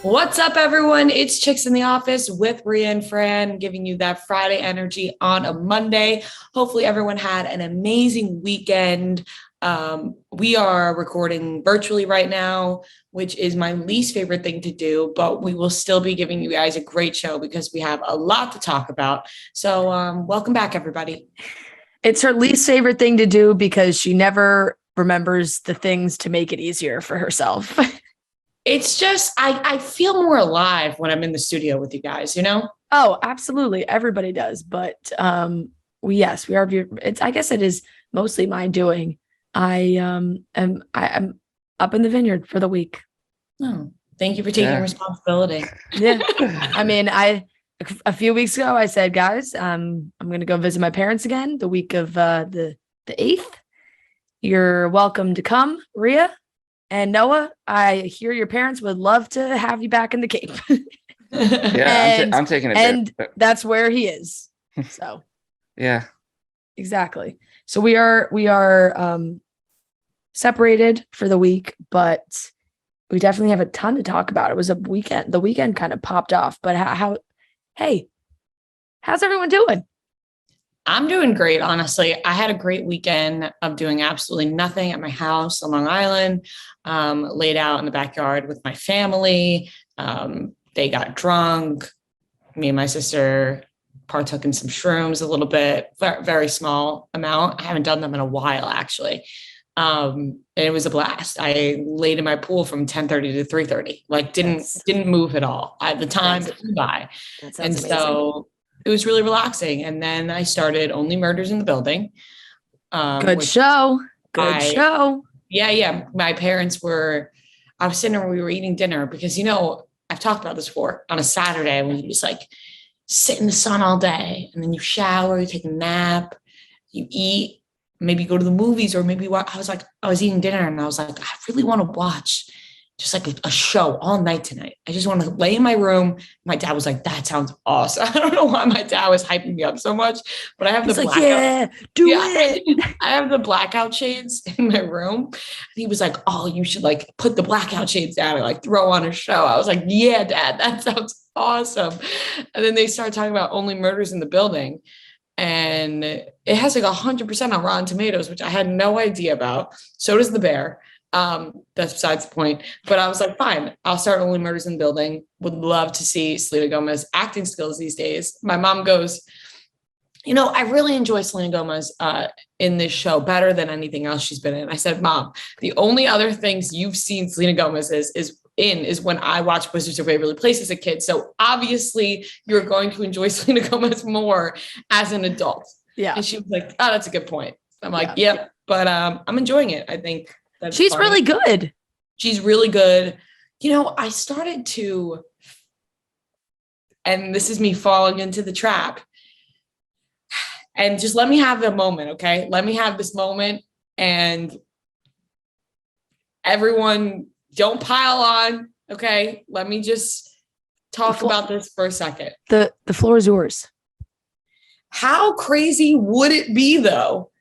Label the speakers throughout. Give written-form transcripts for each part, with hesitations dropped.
Speaker 1: What's up, everyone? It's Chicks in the Office with Rhea and Fran, giving you that Friday energy on a Monday. Hopefully, everyone had an amazing weekend. We are recording virtually right now, which is my least favorite thing to do, but we will still be giving you guys a great show because we have a lot to talk about. So welcome back, everybody.
Speaker 2: It's her least favorite thing to do because she never remembers the things to make it easier for herself.
Speaker 1: It's just, I feel more alive when I'm in the studio with you guys, you know?
Speaker 2: Oh, absolutely. Everybody does. But we are, I guess it is mostly my doing. I'm up in the vineyard for the week.
Speaker 1: Oh, thank you for taking responsibility.
Speaker 2: Yeah. I mean, a few weeks ago, I said, guys, I'm going to go visit my parents again the week of the 8th. You're welcome to come, Rhea and Noah. I hear your parents would love to have you back in the Cape.
Speaker 3: I'm taking it.
Speaker 2: And that's where he is. So,
Speaker 3: yeah,
Speaker 2: exactly. So we are separated for the week, but we definitely have a ton to talk about. It was a weekend. The weekend kind of popped off, but how's everyone doing?
Speaker 1: I'm doing great, honestly. I had a great weekend of doing absolutely nothing at my house on Long Island, laid out in the backyard with my family. They got drunk. Me and my sister partook in some shrooms a little bit, very small amount. I haven't done them in a while, actually. And it was a blast. I laid in my pool from 10:30 to 3:30, like didn't move at all. At the time it flew by. And amazing. So it was really relaxing. And then I started Only Murders in the Building.
Speaker 2: Good show.
Speaker 1: Yeah. My parents I was sitting there, we were eating dinner because, I've talked about this before, on a Saturday when you just like sit in the sun all day and then you shower, you take a nap, you eat, maybe go to the movies or maybe I was eating dinner and I was like, I really want to watch just like a show all night tonight. I just want to lay in my room. My dad was like, that sounds awesome. I don't know why my dad was hyping me up so much, but I have the blackout.
Speaker 2: It.
Speaker 1: I have the blackout shades in my room. And he was like, oh, you should like put the blackout shades down and like throw on a show. I was like, yeah, Dad, that sounds awesome. And then they started talking about Only Murders in the Building. And it has like 100% on Rotten Tomatoes, which I had no idea about. So does The Bear. That's besides the point. But I was like, fine, I'll start Only Murders in the Building. Would love to see Selena Gomez acting skills these days. My mom goes, I really enjoy Selena Gomez in this show better than anything else she's been in. I said, Mom, the only other things you've seen Selena Gomez is when I watched Wizards of Waverly Place as a kid. So obviously you're going to enjoy Selena Gomez more as an adult.
Speaker 2: Yeah.
Speaker 1: And she was like, oh, that's a good point. I'm like, yep. But I'm enjoying it. I think
Speaker 2: she's really good.
Speaker 1: She's really good. I started to, and this is me falling into the trap. And just let me have the moment, okay? Let me have this moment, and everyone don't pile on, okay? Let me just talk about this for a second.
Speaker 2: The floor is yours.
Speaker 1: How crazy would it be, though,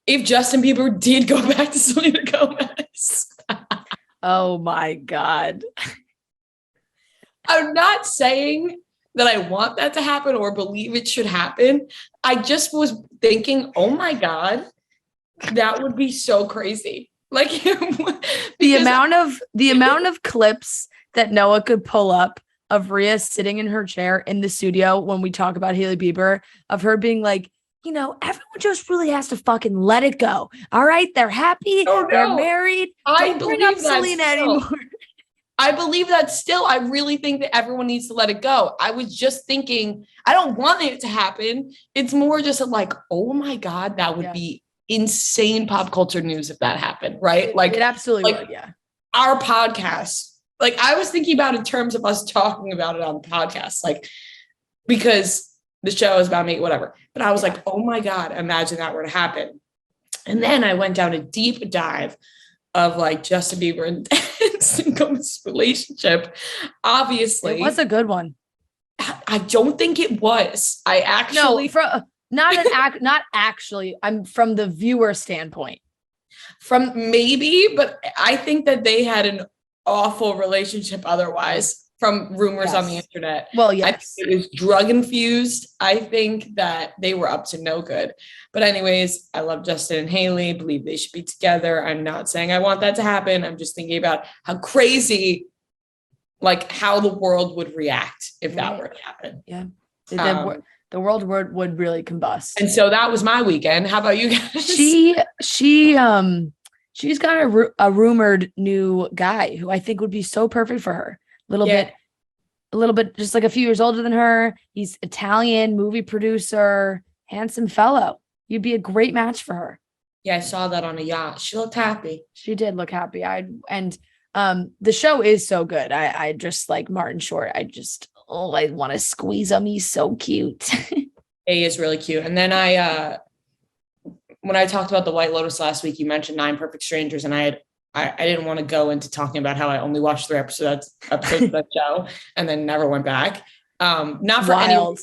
Speaker 1: if Justin Bieber did go back to Selena Gomez?
Speaker 2: Oh, my God.
Speaker 1: I'm not saying that I want that to happen or believe it should happen. I just was thinking, oh, my God, that would be so crazy. Like
Speaker 2: the amount of clips that Noah could pull up of Rhea sitting in her chair in the studio when we talk about Hailey Bieber, of her being like, everyone just really has to fucking let it go. All right, they're happy. Oh, no. They're married. Don't bring up Selena anymore.
Speaker 1: I believe that still. I really think that everyone needs to let it go. I was just thinking, I don't want it to happen. It's more just like, oh my God, that would be insane pop culture news if that happened, right? Like
Speaker 2: it absolutely would, yeah.
Speaker 1: Our podcast, like I was thinking about in terms of us talking about it on the podcast, like because the show is about me, whatever. But I was like, oh my God, imagine that were to happen. And then I went down a deep dive of like Justin Bieber and Selena Gomez's relationship. Obviously,
Speaker 2: it was a good one.
Speaker 1: I don't think it was. I actually
Speaker 2: not actually. I'm from the viewer standpoint.
Speaker 1: From maybe, but I think that they had an awful relationship otherwise from rumors on the internet.
Speaker 2: Well,
Speaker 1: I think
Speaker 2: yes.
Speaker 1: it was drug infused. I think that they were up to no good. But anyways, I love Justin and Haley, believe they should be together. I'm not saying I want that to happen. I'm just thinking about how crazy, like how the world would react if that were to happen.
Speaker 2: Yeah. The world would really combust.
Speaker 1: And so that was my weekend. How about you guys?
Speaker 2: She's got a rumored new guy who I think would be so perfect for her. A little bit, just like a few years older than her. He's Italian, movie producer, handsome fellow. You'd be a great match for her.
Speaker 1: Yeah, I saw that on a yacht. She looked happy.
Speaker 2: She did look happy. The show is so good. I just like Martin Short. I want to squeeze him. He's so cute.
Speaker 1: He is really cute. And then when I talked about the White Lotus last week, you mentioned 9 Perfect Strangers, and I didn't want to go into talking about how I only watched 3 episodes of that show and then never went back. Not for any,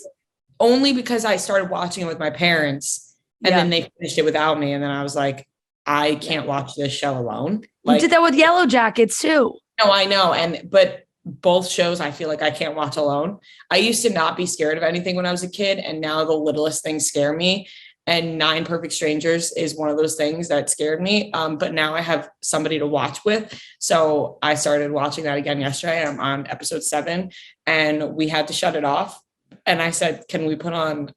Speaker 1: only because I started watching it with my parents and then they finished it without me. And then I was like, I can't watch this show alone.
Speaker 2: You did that with Yellow Jackets too.
Speaker 1: No, I know. But both shows, I feel like I can't watch alone. I used to not be scared of anything when I was a kid. And now the littlest things scare me. And 9 Perfect Strangers is one of those things that scared me. But now I have somebody to watch with. So I started watching that again yesterday. I'm on episode 7 and we had to shut it off. And I said, can we put on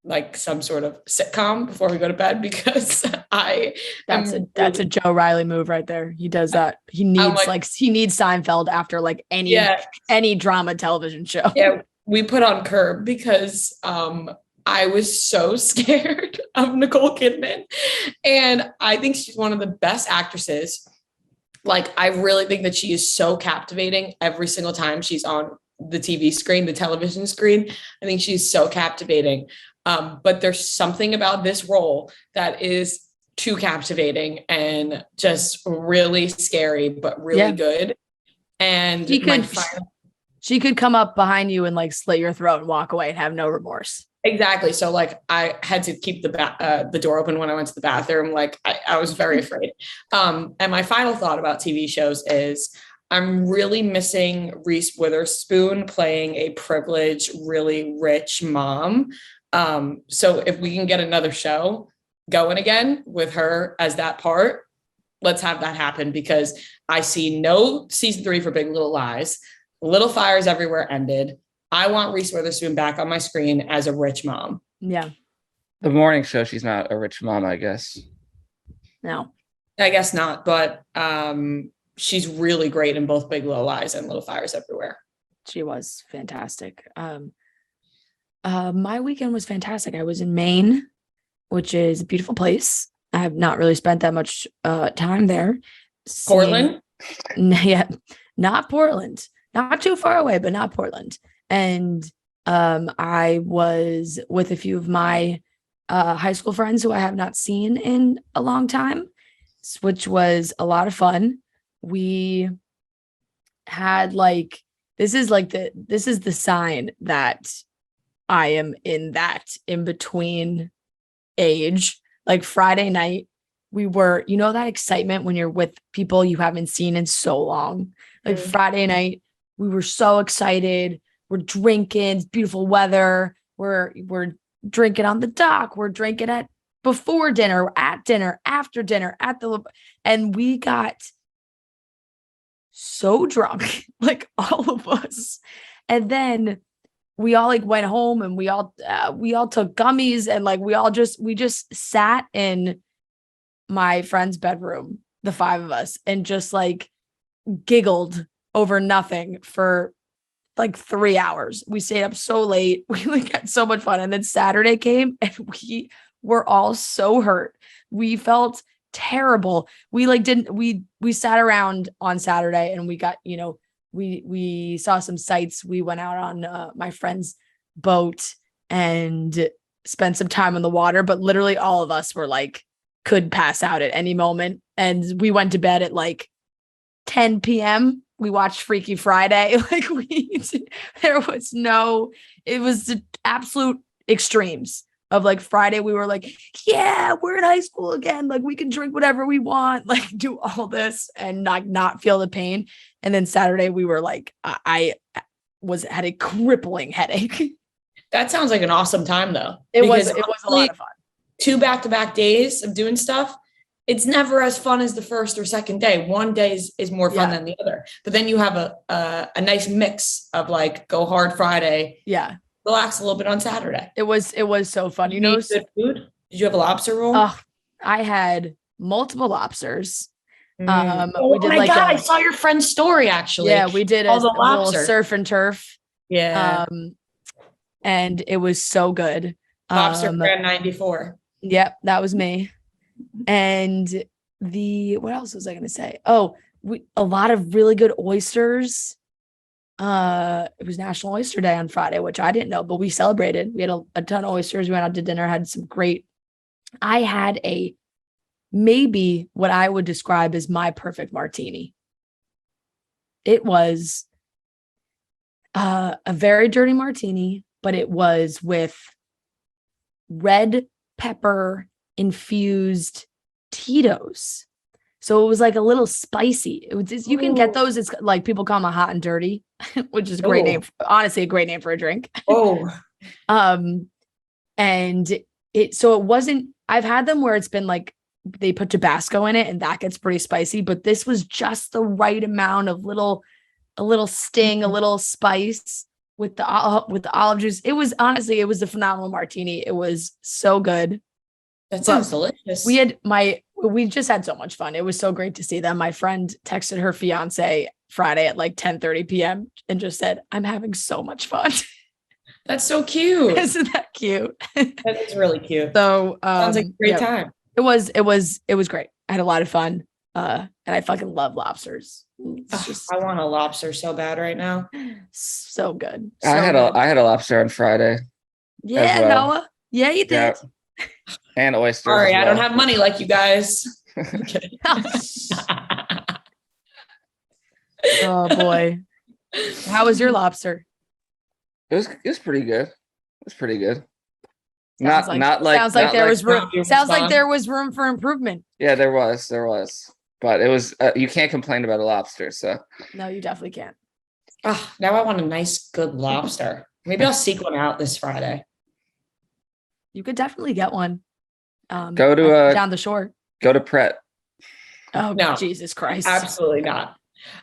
Speaker 1: like some sort of sitcom before we go to bed? Because that's a Joe Riley move right there. He does that. He needs he needs Seinfeld after like any drama television show. Yeah. We put on Curb because I was so scared of Nicole Kidman. And I think she's one of the best actresses. Like, I really think that she is so captivating every single time she's on the TV screen, the television screen. I think she's so captivating. But there's something about this role that is too captivating and just really scary, but really good. And she could come up behind you and like slit your throat and walk away and have no remorse. Exactly. So like I had to keep the door open when I went to the bathroom. Like I was very afraid. And my final thought about TV shows is I'm really missing Reese Witherspoon playing a privileged, really rich mom. So if we can get another show going again with her as that part, let's have that happen, because I see no season 3 for Big Little Lies. Little Fires Everywhere ended. I want Reese Witherspoon back on my screen as a rich mom. Yeah.
Speaker 3: The morning show, she's not a rich mom, I guess.
Speaker 2: No. I guess not, but
Speaker 1: she's really great in both Big Little Lies and Little Fires Everywhere.
Speaker 2: She was fantastic. My weekend was fantastic. I was in Maine, which is a beautiful place. I have not really spent that much time there.
Speaker 1: Portland?
Speaker 2: Yeah, not Portland. Not too far away, but not Portland. And I was with a few of my high school friends who I have not seen in a long time, which was a lot of fun. We had this is the sign that I am in between age. Like Friday night, we were, that excitement when you're with people you haven't seen in so long. Like Friday night, we were so excited. We're drinking, it's beautiful weather. We're drinking on the dock. We're drinking before dinner, at dinner, after dinner, and we got so drunk, like all of us. And then we all went home and we all took gummies, and we just sat in my friend's bedroom, the 5 of us, and just giggled over nothing for 3 hours. We stayed up so late. We had so much fun. And then Saturday came and we were all so hurt. We felt terrible. We sat around on Saturday and we got, we saw some sights. We went out on my friend's boat and spent some time on the water, but literally all of us were could pass out at any moment. And we went to bed at 10 p.m. We watched Freaky Friday. It was the absolute extremes of like Friday, we were like, yeah, we're in high school again. Like we can drink whatever we want, like do all this and not feel the pain. And then Saturday we were like, I had a crippling headache.
Speaker 1: That sounds like an awesome time though.
Speaker 2: It was a lot of fun. 2
Speaker 1: back-to-back days of doing stuff. It's never as fun as the first or second day. One day is more fun than the other. But then you have a nice mix of like go hard Friday.
Speaker 2: Yeah.
Speaker 1: Relax a little bit on Saturday.
Speaker 2: It was so fun. You know,
Speaker 1: good food. Did you have a lobster roll?
Speaker 2: I had multiple lobsters.
Speaker 1: We did I saw your friend's story actually.
Speaker 2: Yeah, we did a little surf and turf.
Speaker 1: Yeah.
Speaker 2: And it was so good.
Speaker 1: Lobster Fran 94.
Speaker 2: Yep, that was me. And what else was I going to say? A lot of really good oysters. It was National Oyster Day on Friday, which I didn't know, but we celebrated. We had a ton of oysters. We went out to dinner, had some I had maybe what I would describe as my perfect martini. It was a very dirty martini, but it was with red pepper infused Tito's. So it was like a little spicy. It was just, you can get those. It's like people call them a hot and dirty, which is a great name. Honestly, a great name for a drink. And it wasn't, I've had them where it's been like, they put Tabasco in it and that gets pretty spicy, but this was just the right amount of a little sting, a little spice with the olive juice. It was a phenomenal martini. It was so good.
Speaker 1: That sounds delicious.
Speaker 2: We just had so much fun. It was so great to see them. My friend texted her fiance Friday at like 10:30 p.m. and just said, I'm having so much fun. That's
Speaker 1: so cute.
Speaker 2: Isn't that cute?
Speaker 1: That is really cute.
Speaker 2: So
Speaker 1: sounds like a great time.
Speaker 2: It was great. I had a lot of fun. And I fucking love lobsters.
Speaker 1: I want a lobster so bad right now.
Speaker 2: So good.
Speaker 3: I had a lobster on Friday.
Speaker 2: Yeah, well. Noah. Yeah, you did.
Speaker 3: Yeah. And oysters.
Speaker 1: Sorry, I don't have money like you guys.
Speaker 2: Oh boy. How was your lobster?
Speaker 3: It was pretty good. It was pretty good.
Speaker 2: Sounds like there was room for improvement.
Speaker 3: Yeah, there was. But it was you can't complain about a lobster, so.
Speaker 2: No, you definitely can't.
Speaker 1: Now I want a nice good lobster. Maybe I'll seek one out this Friday.
Speaker 2: You could definitely get one.
Speaker 3: Go to
Speaker 2: down the shore.
Speaker 3: Go to Pret.
Speaker 2: Oh no, Jesus Christ!
Speaker 1: Absolutely not.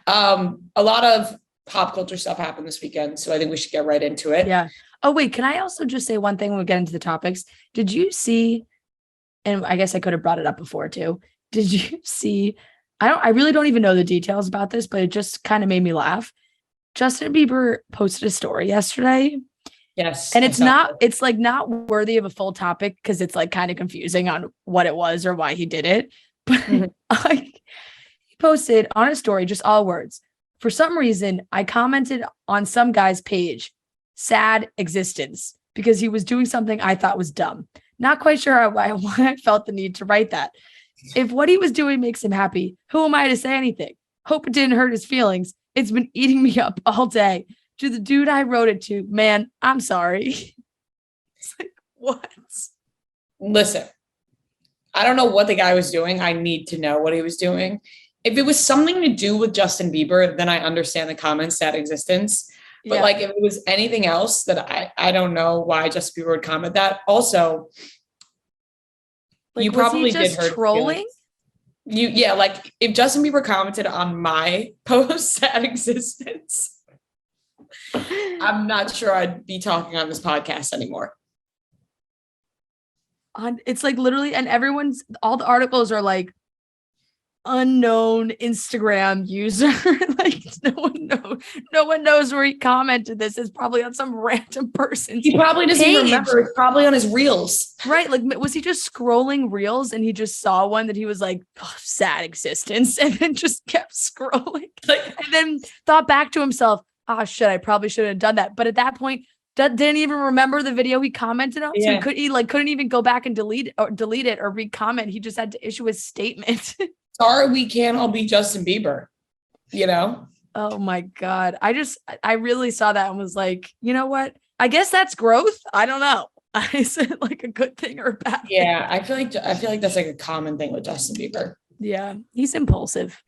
Speaker 1: A lot of pop culture stuff happened this weekend, so I think we should get right into it.
Speaker 2: Yeah. Oh wait, can I also just say one thing when we get into the topics? Did you see? And I guess I could have brought it up before too. Did you see? I really don't even know the details about this, but it just kind of made me laugh. Justin Bieber posted a story yesterday.
Speaker 1: Yes.
Speaker 2: And it's like not worthy of a full topic because it's like kind of confusing on what it was or why he did it. But he posted on a story, just all words. For some reason, I commented on some guy's page, sad existence, because he was doing something I thought was dumb. Not quite sure why I felt the need to write that. If what he was doing makes him happy, who am I to say anything? Hope it didn't hurt his feelings. It's been eating me up all day. To the dude I wrote it to, man, I'm sorry. It's like, what?
Speaker 1: Listen, I don't know what the guy was doing. I need to know what he was doing. If it was something to do with Justin Bieber, then I understand the comments, sad existence. But like if it was anything else that I don't know why Justin Bieber would comment that. Also,
Speaker 2: like,
Speaker 1: you probably did hurt
Speaker 2: trolling.
Speaker 1: Like if Justin Bieber commented on my post, sad existence, I'm not sure I'd be talking on this podcast anymore.
Speaker 2: It's like literally, and all the articles are like unknown Instagram user. Like no one knows where he commented this. It's probably on some random person.
Speaker 1: He probably doesn't even remember. It's probably on his reels.
Speaker 2: Right. Like, was he just scrolling reels and he just saw one that he was like, sad existence, and then just kept scrolling and then thought back to himself, shit, I probably shouldn't have done that. But at that point, didn't even remember the video he commented on. So he couldn't even go back and delete it or re-comment. He just had to issue a statement.
Speaker 1: Sorry, we can't all be Justin Bieber, you know?
Speaker 2: Oh my God. I really saw that and was like, you know what? I guess that's growth. I don't know. Is it like a good thing or a bad thing?
Speaker 1: Yeah, I feel like that's like a common thing with Justin Bieber.
Speaker 2: Yeah, he's impulsive.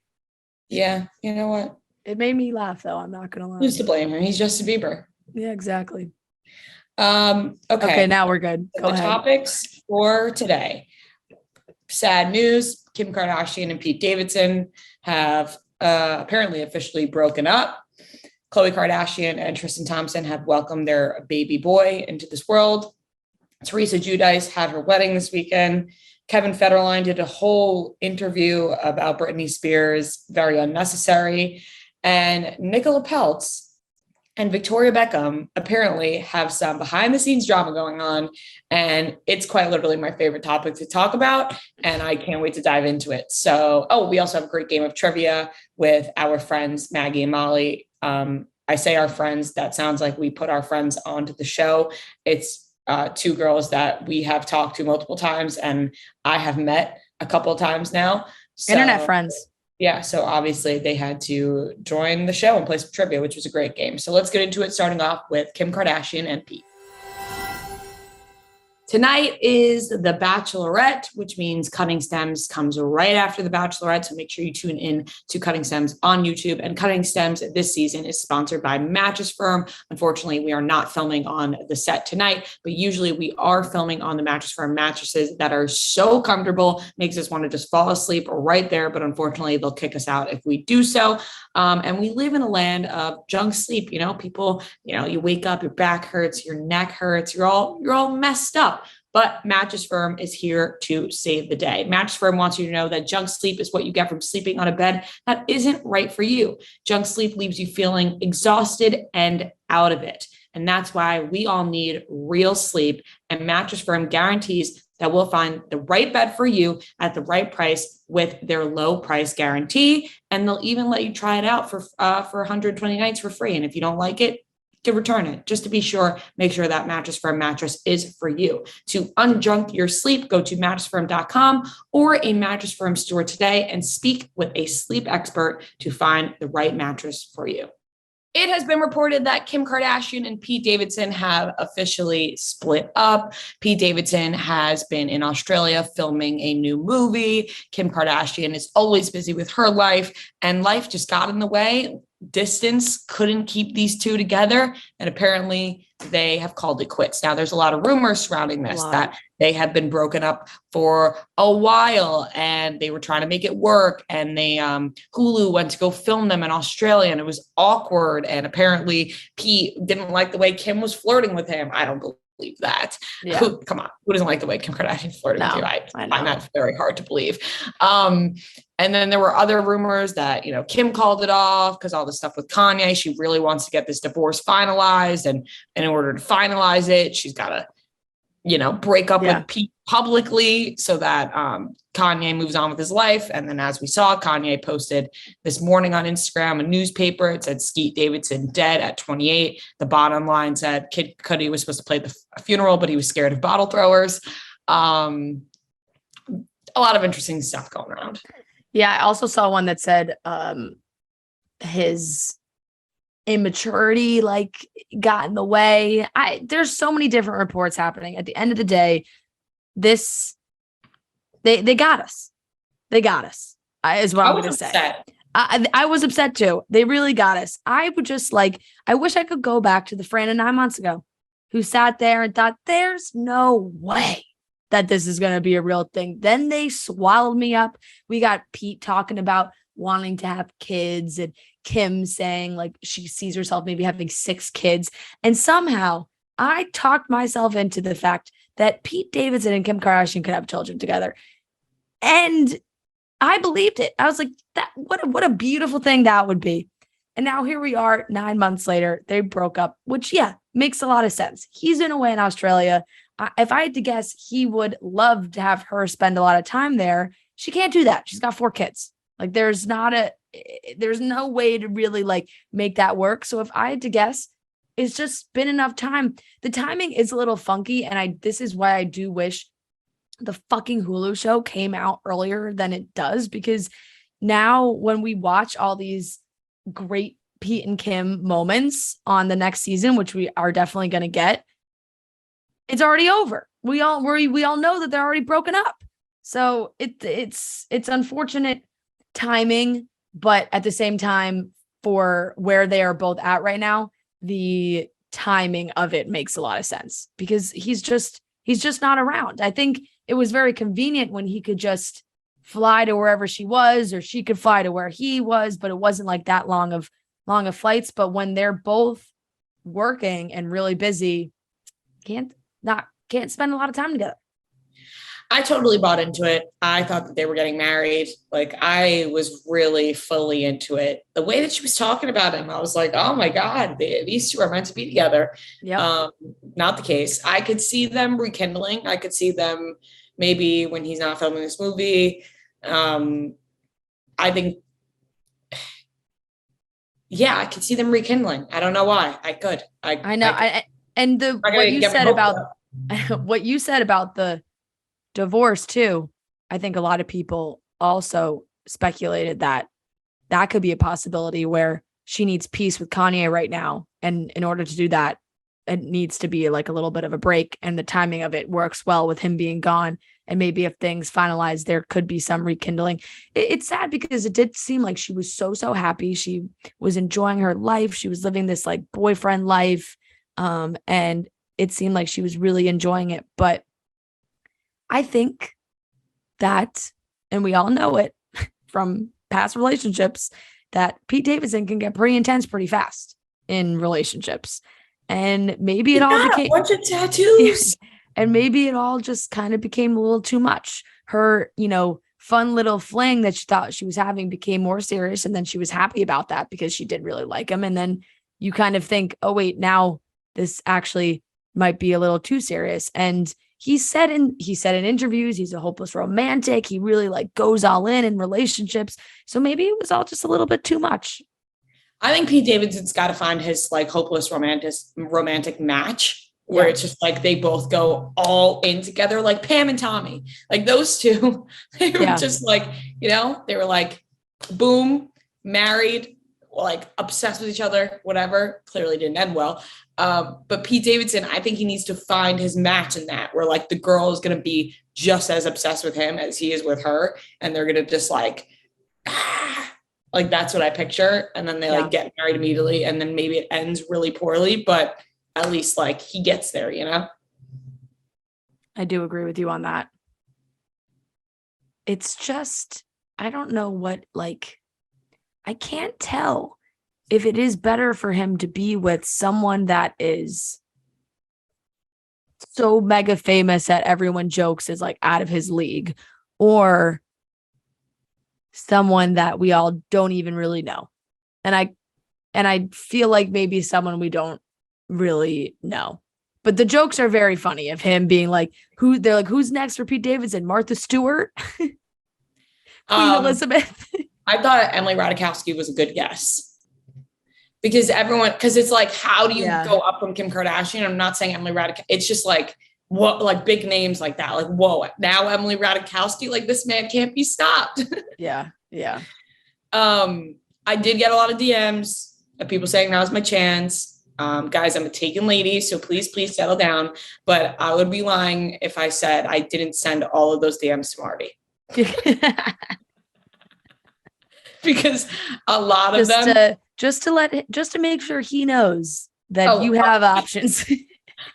Speaker 1: Yeah, you know what?
Speaker 2: It made me laugh though. I'm not gonna lie.
Speaker 1: Who's to blame him? He's Justin Bieber.
Speaker 2: Yeah, exactly.
Speaker 1: Okay.
Speaker 2: Okay, now we're good. Go
Speaker 1: The
Speaker 2: ahead.
Speaker 1: topics for today. Sad news. Kim Kardashian and Pete Davidson have apparently officially broken up. Khloe Kardashian and Tristan Thompson have welcomed their baby boy into this world. Teresa Giudice had her wedding this weekend. Kevin Federline did a whole interview about Britney Spears, very unnecessary. And Nicola Peltz and Victoria Beckham apparently have some behind the scenes drama going on. And it's quite literally my favorite topic to talk about. And I can't wait to dive into it. So, we also have a great game of trivia with our friends, Maggie and Molly. I say our friends, that sounds like we put our friends onto the show. It's two girls that we have talked to multiple times and I have met a couple of times now. So,
Speaker 2: Internet friends.
Speaker 1: Yeah, so obviously they had to join the show and play some trivia, which was a great game. So let's get into it, starting off with Kim Kardashian and Pete. Tonight is The Bachelorette, which means Cutting Stems comes right after The Bachelorette. So make sure you tune in to Cutting Stems on YouTube. And Cutting Stems this season is sponsored by Mattress Firm. Unfortunately, we are not filming on the set tonight, but usually we are filming on the Mattress Firm mattresses that are so comfortable, makes us want to just fall asleep right there. But unfortunately, they'll kick us out if we do so. And we live in a land of junk sleep. People, you wake up, your back hurts, your neck hurts, you're all messed up. But Mattress Firm is here to save the day. Mattress Firm wants you to know that junk sleep is what you get from sleeping on a bed that isn't right for you. Junk sleep leaves you feeling exhausted and out of it. And that's why we all need real sleep. And Mattress Firm guarantees that we'll find the right bed for you at the right price with their low price guarantee. And they'll even let you try it out for 120 nights for free. And if you don't like it, to return it. Just to be sure, make sure that Mattress Firm mattress is for you. To unjunk your sleep, go to mattressfirm.com or a Mattress Firm store today and speak with a sleep expert to find the right mattress for you. It has been reported that Kim Kardashian and Pete Davidson have officially split up. Pete Davidson has been in Australia filming a new movie. Kim Kardashian is always busy with her life, and life just got in the way. Distance couldn't keep these two together, and apparently they have called it quits. Now, there's a lot of rumors surrounding this that they have been broken up for a while and they were trying to make it work, and they Hulu went to go film them in Australia and it was awkward, and apparently Pete didn't like the way Kim was flirting with him. I don't believe that.
Speaker 2: Yeah.
Speaker 1: Come on, who doesn't like the way Kim Kardashian flirted with you? I find that very hard to believe. And then there were other rumors that, Kim called it off because all the stuff with Kanye, she really wants to get this divorce finalized. And in order to finalize it, she's got to, break up with Pete publicly so that Kanye moves on with his life. And then as we saw, Kanye posted this morning on Instagram, a newspaper. It said Skeet Davidson dead at 28. The bottom line said Kid Cudi was supposed to play the funeral, but he was scared of bottle throwers. A lot of interesting stuff going around.
Speaker 2: Yeah, I also saw one that said his immaturity got in the way. There's so many different reports happening. At the end of the day, they got us. They got us. Is what I'm going to say. I was upset too. They really got us. I would just I wish I could go back to the Fran of 9 months ago who sat there and thought, there's no way that this is going to be a real thing. Then they swallowed me up. We got Pete talking about wanting to have kids and Kim saying she sees herself maybe having 6 kids. And somehow I talked myself into the fact that Pete Davidson and Kim Kardashian could have children together. And I believed it. I was like, what a beautiful thing that would be. And now here we are 9 months later, they broke up, which makes a lot of sense. He's in a way in Australia. If I had to guess, he would love to have her spend a lot of time there. She can't do that. She's got 4 kids. There's no way to really make that work. So if I had to guess, it's just been enough time. The timing is a little funky. And this is why I do wish the fucking Hulu show came out earlier than it does, because now when we watch all these great Pete and Kim moments on the next season, which we are definitely going to get, it's already over. We all know that they're already broken up. So it's unfortunate timing, but at the same time, for where they are both at right now, the timing of it makes a lot of sense because he's just not around. I think it was very convenient when he could just fly to wherever she was, or she could fly to where he was, but it wasn't like that long of flights. But when they're both working and really busy, can't spend a lot of time together.
Speaker 1: I totally bought into it. I thought that they were getting married. Like, I was really fully into it. The way that she was talking about him, I was like, oh my God, these two are meant to be together.
Speaker 2: Yeah.
Speaker 1: Not the case. I could see them rekindling. I could see them maybe when he's not filming this movie. I think, yeah, I could see them rekindling. I don't know why. I could.
Speaker 2: I know. What you said about the divorce too, I think a lot of people also speculated that could be a possibility where she needs peace with Kanye right now. And in order to do that, it needs to be like a little bit of a break, and the timing of it works well with him being gone. And maybe if things finalize, there could be some rekindling. It's sad because it did seem like she was so happy. She was enjoying her life. She was living this like boyfriend life. And it seemed like she was really enjoying it. But I think that, and we all know it from past relationships, that Pete Davidson can get pretty intense pretty fast in relationships. And maybe it all became a bunch of tattoos. And maybe it all just kind of became a little too much. Her, fun little fling that she thought she was having became more serious. And then she was happy about that because she did really like him. And then you kind of think, oh, wait, now this actually might be a little too serious. And he said in interviews, he's a hopeless romantic. He really like goes all in relationships. So maybe it was all just a little bit too much.
Speaker 1: I think Pete Davidson's got to find his like hopeless romantic match where it's just like they both go all in together, like Pam and Tommy. Like those two, they were just like, they were like, boom, married, like obsessed with each other, whatever. Clearly didn't end well. But Pete Davidson, I think he needs to find his match in that, where like the girl is going to be just as obsessed with him as he is with her. And they're going to just like that's what I picture. And then they like get married immediately. And then maybe it ends really poorly, but at least like he gets there,
Speaker 2: I do agree with you on that. It's just, I don't know what, like, I can't tell if it is better for him to be with someone that is so mega famous that everyone jokes is like out of his league, or someone that we all don't even really know. And I feel like maybe someone we don't really know. But the jokes are very funny of him being like, who's next for Pete Davidson? Martha Stewart? Queen Elizabeth?
Speaker 1: I thought Emily Ratajkowski was a good guess. Because it's like, how do you go up from Kim Kardashian? I'm not saying Emily Ratajkowski. It's just like, what, like big names like that. Like, whoa, now Emily Ratajkowski, like this man can't be stopped.
Speaker 2: Yeah.
Speaker 1: I did get a lot of DMs of people saying now's my chance. Guys, I'm a taken lady, so please settle down. But I would be lying if I said I didn't send all of those DMs to Marty. Because a lot of them,
Speaker 2: just to make sure he knows that you have options.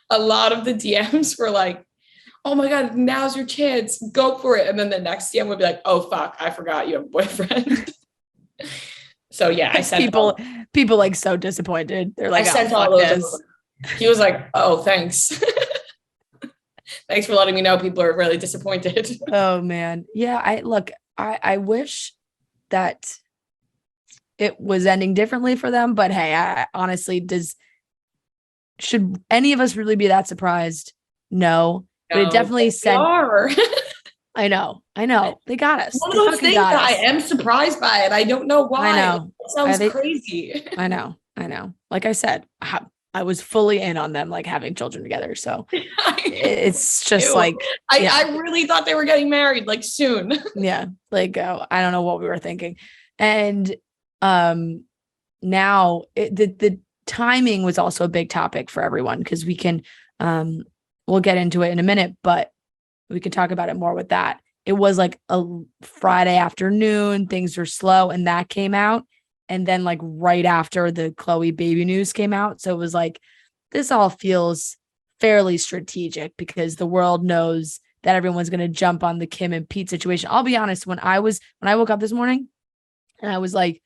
Speaker 1: A lot of the DMs were like, oh my God, now's your chance, go for it. And then the next DM would be like, oh fuck, I forgot you have a boyfriend. So yeah, I sent
Speaker 2: people like so disappointed. They're like,
Speaker 1: I sent all those. He was like, oh, thanks. Thanks for letting me know people are really disappointed.
Speaker 2: Oh man. Yeah. I wish that it was ending differently for them, but hey, I honestly, should any of us really be that surprised? No. But it definitely said, I know. They got us.
Speaker 1: One of those things that I am surprised by it. I don't know why.
Speaker 2: I know.
Speaker 1: It sounds crazy.
Speaker 2: I know. Like I said, I was fully in on them like having children together. So it's just like,
Speaker 1: I really thought they were getting married like soon.
Speaker 2: Yeah. Like, I don't know what we were thinking. And now the timing was also a big topic for everyone, because we can we'll get into it in a minute, but we could talk about it more with that. It was like a Friday afternoon, things were slow, and that came out. And then like right after the Khloe baby news came out. So it was like, this all feels fairly strategic because the world knows that everyone's going to jump on the Kim and Pete situation. I'll be honest, when I woke up this morning and I was like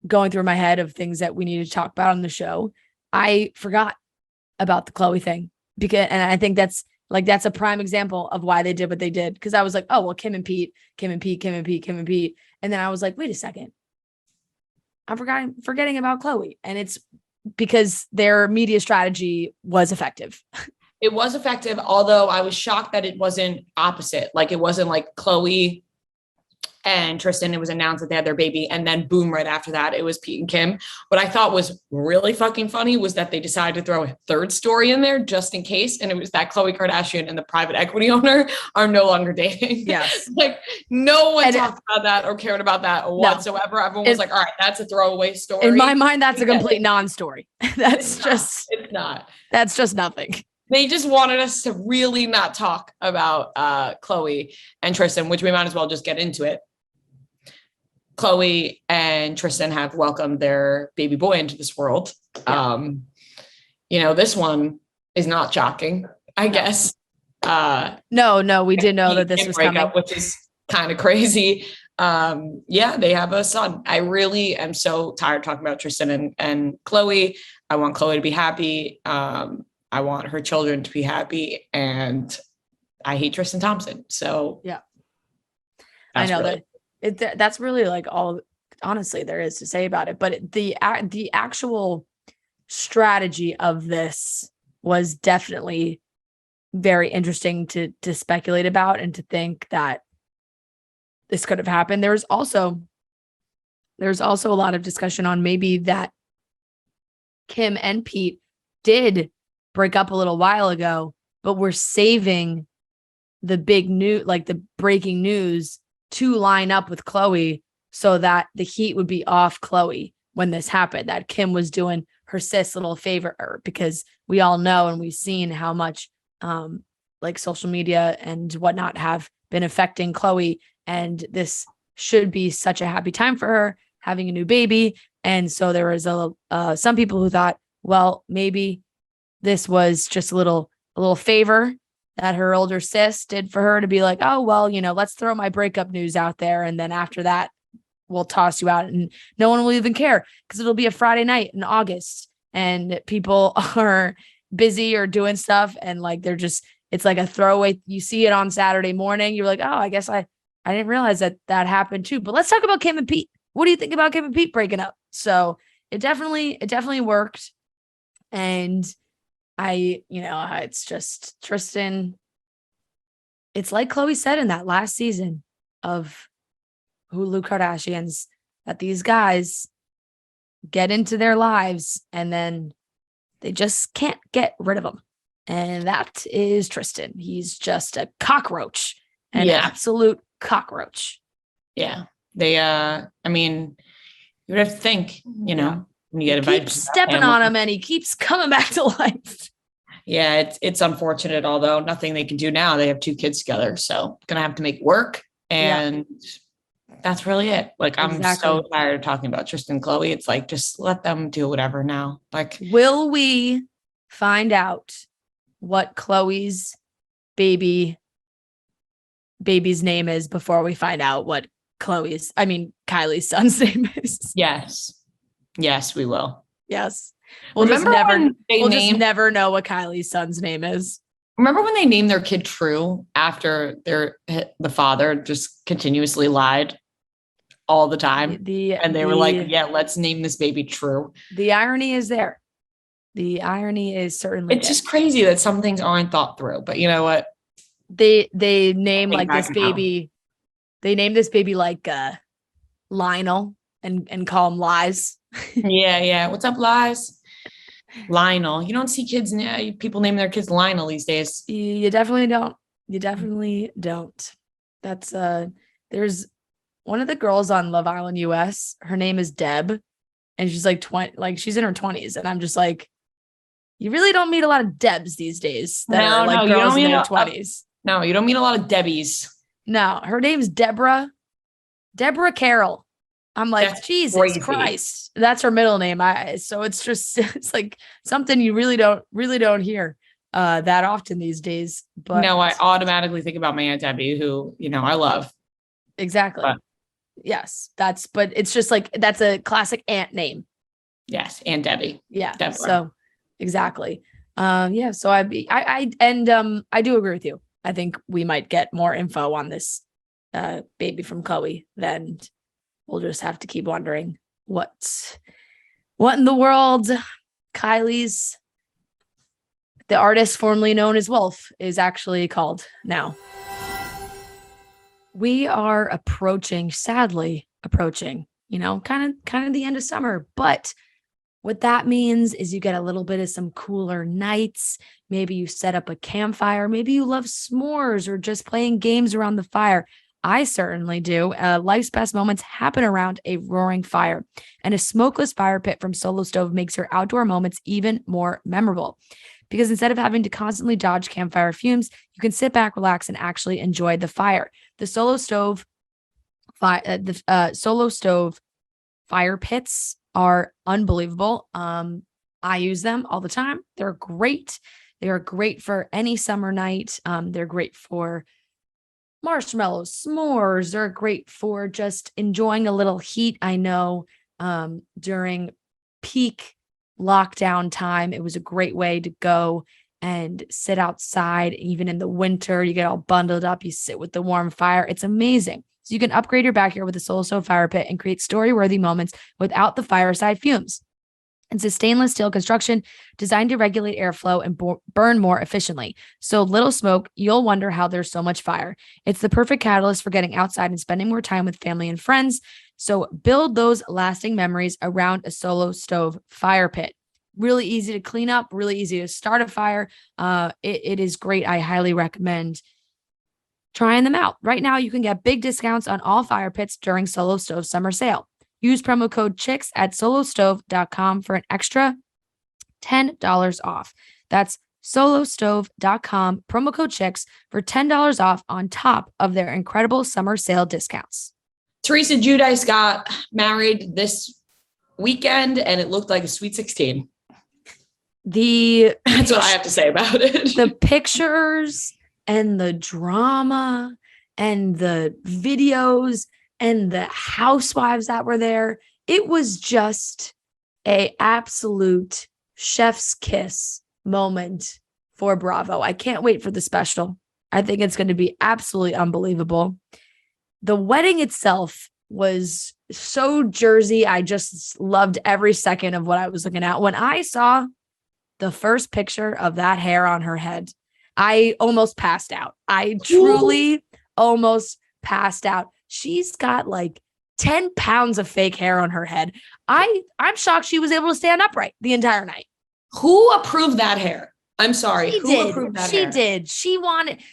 Speaker 2: going through my head of things that we need to talk about on the show, I forgot about the Khloe thing and I think that's a prime example of why they did what they did. Cause I was like, oh, well, Kim and Pete. And then I was like, wait a second. I'm forgetting about Khloe. And it's because their media strategy was effective.
Speaker 1: It was effective, although I was shocked that it wasn't opposite. Like, it wasn't like Khloe and Tristan, it was announced that they had their baby, and then boom, right after that, it was Pete and Kim. What I thought was really fucking funny was that they decided to throw a third story in there just in case, and it was that Khloe Kardashian and the private equity owner are no longer dating.
Speaker 2: Yes.
Speaker 1: Like, no one talked about that or cared about that whatsoever. Everyone was like, all right, that's a throwaway story.
Speaker 2: In my mind, that's a complete non-story. That's
Speaker 1: it's not.
Speaker 2: That's just nothing.
Speaker 1: They just wanted us to really not talk about Khloe and Tristan, which we might as well just get into it. Khloe and Tristan have welcomed their baby boy into this world. Yeah. This one is not shocking, I guess.
Speaker 2: No, we did know that this was coming,
Speaker 1: which is kind of crazy. They have a son. I really am so tired of talking about Tristan and Khloe. I want Khloe to be happy. I want her children to be happy, and I hate Tristan Thompson. So
Speaker 2: yeah, I know that. That's really like all, honestly, there is to say about it. But the actual strategy of this was definitely very interesting to speculate about and to think that this could have happened. There's also a lot of discussion on maybe that Kim and Pete did break up a little while ago, but we're saving the big news, like the breaking news, to line up with Khloe so that the heat would be off Khloe when this happened, that Kim was doing her sis little favor, because we all know and we've seen how much like social media and whatnot have been affecting Khloe, and this should be such a happy time for her having a new baby. And so there was some people who thought, well, maybe this was just a little favor that her older sis did for her to be like, oh, well, let's throw my breakup news out there. And then after that, we'll toss you out and no one will even care because it'll be a Friday night in August and people are busy or doing stuff. And like, it's like a throwaway. You see it on Saturday morning. You're like, oh, I guess I didn't realize that happened too. But let's talk about Kim and Pete. What do you think about Kim and Pete breaking up? So it definitely worked. And it's just Tristan. It's like Khloe said in that last season of Hulu Kardashians, that these guys get into their lives and then they just can't get rid of them. And that is Tristan. He's just a cockroach, an absolute cockroach.
Speaker 1: Yeah. They, you would have to think, when you get invited,
Speaker 2: keep stepping on him and he keeps coming back to life.
Speaker 1: Yeah, it's unfortunate, although nothing they can do now. They have 2 kids together, so gonna have to make it work. And that's really it. Like, I'm so tired of talking about Tristan and Khloe. It's like, just let them do whatever now. Like,
Speaker 2: will we find out what Khloe's baby's name is before we find out what Kylie's son's name is?
Speaker 1: Yes, we will.
Speaker 2: Yes. We'll just never know what Kylie's son's name is.
Speaker 1: Remember when they named their kid True after the father just continuously lied all the time? And they were like, yeah, let's name this baby True.
Speaker 2: The irony is there. The irony is certainly
Speaker 1: It's just crazy that some things aren't thought through. But you know what?
Speaker 2: They name like this baby. They name this baby like Lionel and call him Lies.
Speaker 1: Yeah. What's up, Lies? Lionel. You don't see people name their kids Lionel these days.
Speaker 2: You definitely don't. That's there's one of the girls on Love Island US. Her name is Deb, and she's like 20, like she's in her 20s, and I'm just like, You really don't meet a lot of Debs these days that are like
Speaker 1: you
Speaker 2: girls
Speaker 1: don't
Speaker 2: in
Speaker 1: meet
Speaker 2: their 20s.
Speaker 1: No, you don't meet a lot of Debbies.
Speaker 2: No, her name's Deborah Carroll. I'm like,
Speaker 1: That's
Speaker 2: Jesus
Speaker 1: crazy.
Speaker 2: Christ. That's her middle name. So it's just, it's like something you really don't hear that often these days. But
Speaker 1: no, I automatically think about my Aunt Debbie, who, I love.
Speaker 2: Exactly. But, yes. But it's just like, that's a classic aunt name.
Speaker 1: Yes. Aunt Debbie.
Speaker 2: Yeah.
Speaker 1: Deborah.
Speaker 2: So exactly. Yeah. So I do agree with you. I think we might get more info on this baby from Chloe. Then we'll just have to keep wondering what in the world Kylie's, the artist formerly known as Wolf, is actually called now. We are sadly approaching, kind of the end of summer. But what that means is you get a little bit of some cooler nights. Maybe you set up a campfire. Maybe you love s'mores or just playing games around the fire. I certainly do. Life's best moments happen around a roaring fire, and a smokeless fire pit from Solo Stove makes your outdoor moments even more memorable. Because instead of having to constantly dodge campfire fumes, you can sit back, relax, and actually enjoy the fire. The Solo Stove fire pits are unbelievable. I use them all the time. They're great. They are great for any summer night. They're great for marshmallows, s'mores. They're great for just enjoying a little heat. I know during peak lockdown time, it was a great way to go and sit outside. Even in the winter, you get all bundled up, you sit with the warm fire. It's amazing. So you can upgrade your backyard with a Solo Stove fire pit and create story-worthy moments without the fireside fumes. It's a stainless steel construction designed to regulate airflow and burn more efficiently. So little smoke, you'll wonder how there's so much fire. It's the perfect catalyst for getting outside and spending more time with family and friends. So build those lasting memories around a Solo Stove fire pit. Really easy to clean up, really easy to start a fire. It is great. I highly recommend trying them out. Right now, you can get big discounts on all fire pits during Solo Stove summer sale. Use promo code CHICKS at solostove.com for an extra $10 off. That's solostove.com, promo code CHICKS for $10 off on top of their incredible summer sale discounts.
Speaker 1: Teresa Giudice got married this weekend, and it looked like a Sweet 16. That's what I have to say about it.
Speaker 2: The pictures and the drama and the videos and the housewives that were there, it was just a absolute chef's kiss moment for Bravo. I can't wait for the special. I think it's going to be absolutely unbelievable. The wedding itself was so Jersey. I just loved every second of what I was looking at. When I saw the first picture of that hair on her head, I almost passed out. I truly almost passed out. She's got like 10 pounds of fake hair on her head. I'm shocked she was able to stand upright the entire night.
Speaker 1: Who approved that hair? I'm sorry. Who approved that hair?
Speaker 2: She did.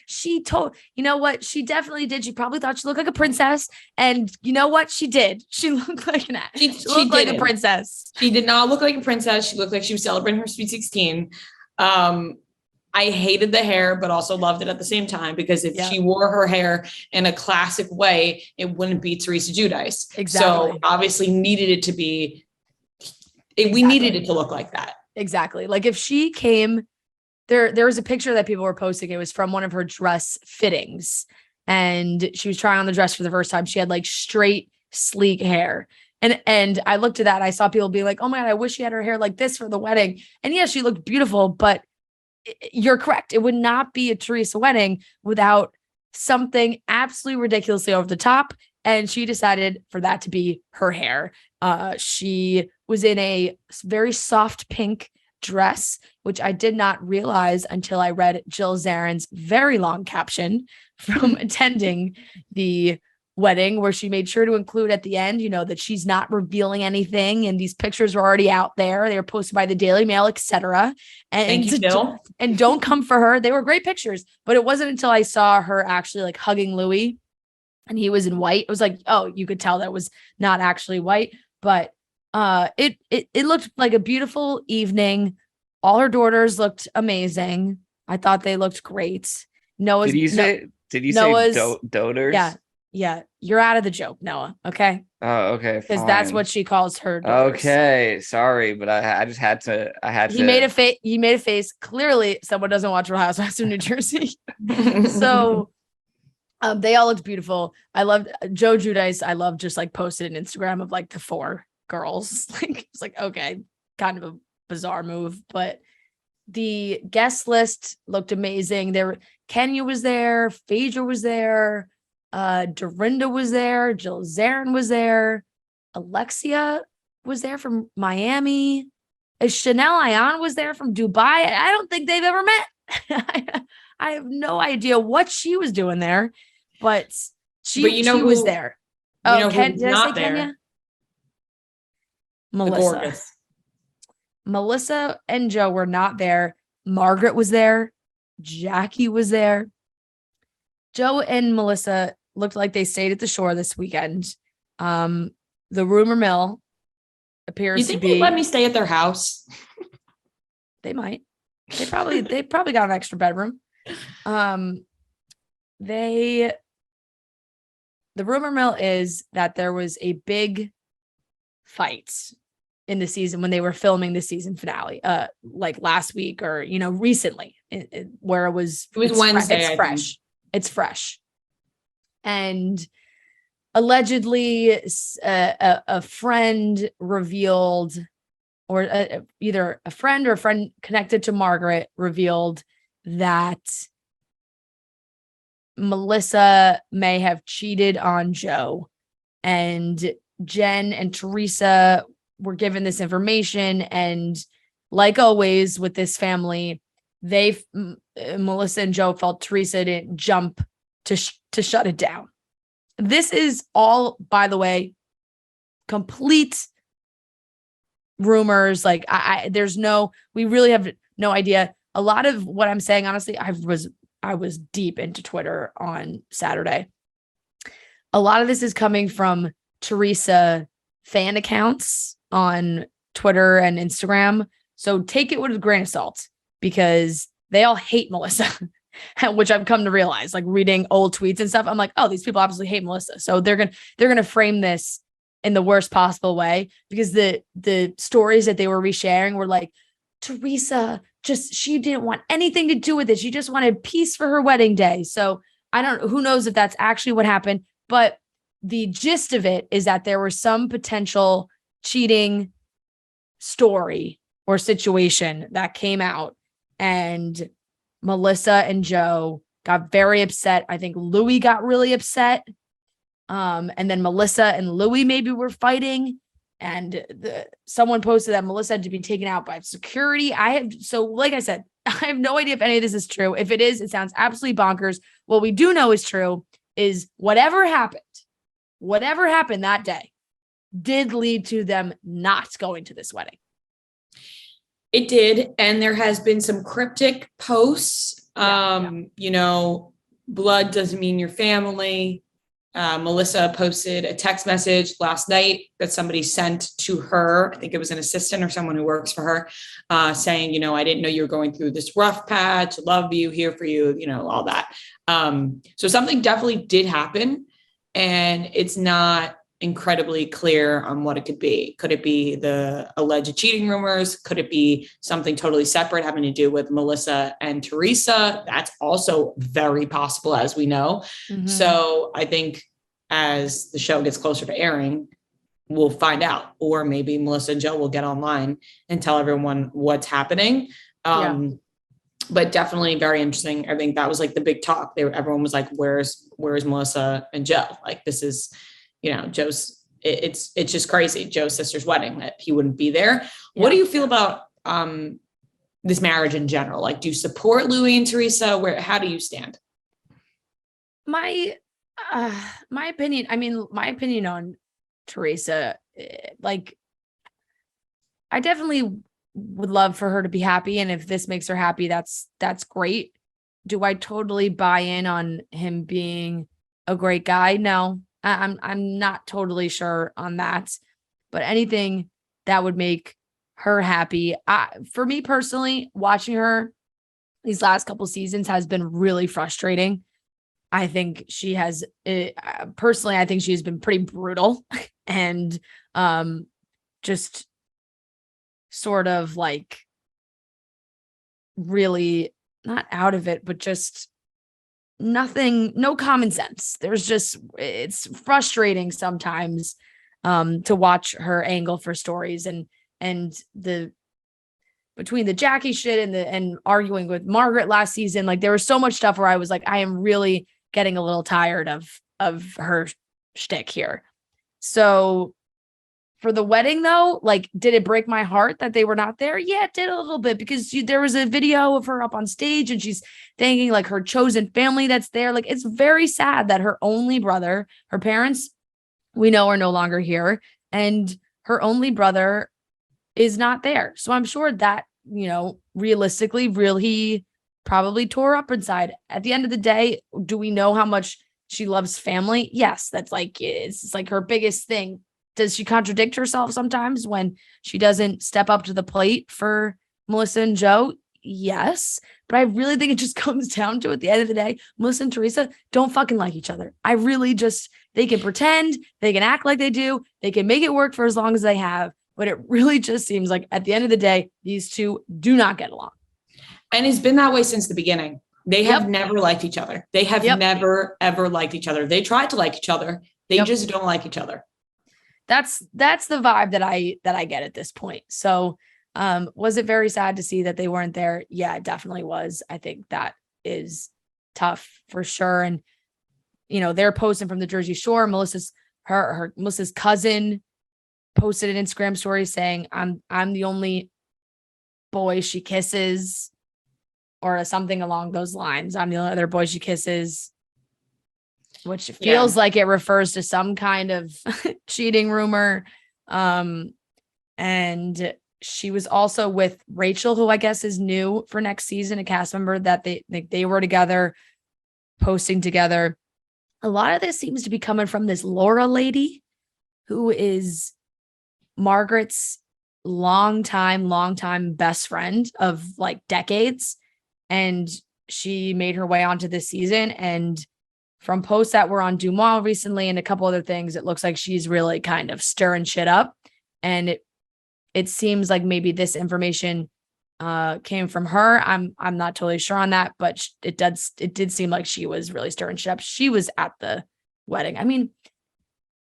Speaker 2: She told, you know what? She definitely did. She probably thought she looked like a princess. And you know what? She did. She looked like she looked like a princess.
Speaker 1: She did not look like a princess. She looked like she was celebrating her Sweet 16. I hated the hair, but also loved it at the same time, because if she wore her hair in a classic way, it wouldn't be Teresa Giudice.
Speaker 2: Exactly.
Speaker 1: So obviously needed it to be, we needed it to look like that.
Speaker 2: Exactly. Like if she came, there was a picture that people were posting. It was from one of her dress fittings, and she was trying on the dress for the first time. She had like straight, sleek hair. And I looked at that and I saw people be like, oh my God, I wish she had her hair like this for the wedding. And yes, she looked beautiful, but you're correct. It would not be a Teresa wedding without something absolutely ridiculously over the top. And she decided for that to be her hair. She was in a very soft pink dress, which I did not realize until I read Jill Zarin's very long caption from attending the wedding, where she made sure to include at the end, that she's not revealing anything. And these pictures were already out there. They were posted by the Daily Mail, etc.
Speaker 1: Thank you, Jill.
Speaker 2: And don't come for her. They were great pictures, but it wasn't until I saw her actually like hugging Louis and he was in white. It was like, oh, you could tell that was not actually white, but it looked like a beautiful evening. All her daughters looked amazing. I thought they looked great.
Speaker 3: Did you say
Speaker 2: Noah's
Speaker 3: doters?
Speaker 2: Yeah. You're out of the joke, Noah. Okay.
Speaker 3: Oh, okay,
Speaker 2: Because that's
Speaker 3: fine.
Speaker 2: what she calls her daughters.
Speaker 3: Okay, sorry, but I just had to.
Speaker 2: He made a face. Clearly, someone doesn't watch Real Housewives of New Jersey. So they all looked beautiful. I loved Joe Giudice. I love just like posted an Instagram of like the 4 girls. Like it's like, okay, kind of a bizarre move, but the guest list looked amazing. Kenya was there, Phaedra was there, Dorinda was there, Jill Zarin was there, Alexia was there from Miami, Chanel Ayan was there from Dubai. I don't think they've ever met. I have no idea what she was doing there, but she was there. Oh, did I say Kenya? Melissa. Melissa and Joe were not there. Margaret was there. Jackie was there. Joe and Melissa looked like they stayed at the shore this weekend. The rumor mill appears to be.
Speaker 1: They let me stay at their house?
Speaker 2: They might. They probably got an extra bedroom. The rumor mill is that there was a big fight in the season when they were filming the season finale, like last week or, recently, where it was Wednesday. It's fresh. And allegedly a friend revealed, or either a friend or a friend connected to Margaret revealed that Melissa may have cheated on Joe, and Jen and Teresa were given this information. And like always with this family, Melissa and Joe felt Teresa didn't jump to shut it down. This is all, by the way, complete rumors. Like we really have no idea. A lot of what I'm saying, honestly, I was deep into Twitter on Saturday. A lot of this is coming from Teresa fan accounts on Twitter and Instagram. So take it with a grain of salt, because they all hate Melissa, which I've come to realize, like reading old tweets and stuff. I'm like, oh, these people obviously hate Melissa. So they're going to frame this in the worst possible way, because the stories that they were resharing were like, Teresa she didn't want anything to do with it. She just wanted peace for her wedding day. So who knows if that's actually what happened, but the gist of it is that there was some potential cheating story or situation that came out, and Melissa and Joe got very upset. I think Louis got really upset. And then Melissa and Louis maybe were fighting, and someone posted that Melissa had to be taken out by security. Like I said, I have no idea if any of this is true. If it is, it sounds absolutely bonkers. What we do know is true is whatever happened that day did lead to them not going to this wedding.
Speaker 1: It did. And there has been some cryptic posts. Blood doesn't mean your family. Melissa posted a text message last night that somebody sent to her. I think it was an assistant or someone who works for her, saying, I didn't know you were going through this rough patch. Love you, here for you, all that. So something definitely did happen, and it's not incredibly clear on what it could be. Could it be the alleged cheating rumors? Could it be something totally separate having to do with Melissa and Teresa? That's also very possible, as we know. Mm-hmm. So I think as the show gets closer to airing, we'll find out, or maybe Melissa and Joe will get online and tell everyone what's happening. But definitely very interesting. I think that was like the big talk. Everyone was like, where's Melissa and Joe? Like, this is, Joe's, it's just crazy. Joe's sister's wedding, that he wouldn't be there. Yeah. What do you feel about this marriage in general? Like, do you support Louis and Teresa? How do you stand?
Speaker 2: My opinion on Teresa, like, I definitely would love for her to be happy. And if this makes her happy, that's great. Do I totally buy in on him being a great guy? No. I'm not totally sure on that, but anything that would make her happy. For me personally, watching her these last couple seasons has been really frustrating. I think she has personally, I think she's been pretty brutal and just sort of like really not out of it, but just no common sense. It's frustrating sometimes to watch her angle for stories and between the Jackie shit and arguing with Margaret last season, like there was so much stuff where I was like, I am really getting a little tired of her shtick here. So for the wedding though, like, did it break my heart that they were not there? Yeah, it did a little bit because there was a video of her up on stage and she's thanking like her chosen family that's there. Like, it's very sad that her only brother, her parents, we know are no longer here, and her only brother is not there. So I'm sure that, realistically, really probably tore up inside. At the end of the day, do we know how much she loves family? Yes, that's like, it's like her biggest thing. Does she contradict herself sometimes when she doesn't step up to the plate for Melissa and Joe? Yes. But I really think it just comes down to, at the end of the day, Melissa and Teresa don't fucking like each other. They can pretend, they can act like they do, they can make it work for as long as they have. But it really just seems like at the end of the day, these two do not get along.
Speaker 1: And it's been that way since the beginning. They have never liked each other. They have never, ever liked each other. They tried to like each other. They just don't like each other.
Speaker 2: That's the vibe that I get at this point. So was it very sad to see that they weren't there? Yeah, it definitely was. I think that is tough for sure. And, they're posting from the Jersey Shore. Melissa's cousin posted an Instagram story saying, I'm the only boy she kisses, or something along those lines. I'm the only other boy she kisses, which feels like it refers to some kind of cheating rumor. And she was also with Rachel, who I guess is new for next season, a cast member that they were together, posting together. A lot of this seems to be coming from this Laura lady, who is Margaret's longtime best friend of like decades. And she made her way onto this season. And from posts that were on Dumois recently and a couple other things, it looks like she's really kind of stirring shit up. And it seems like maybe this information came from her. I'm not totally sure on that, but it did seem like she was really stirring shit up. She was at the wedding. I mean,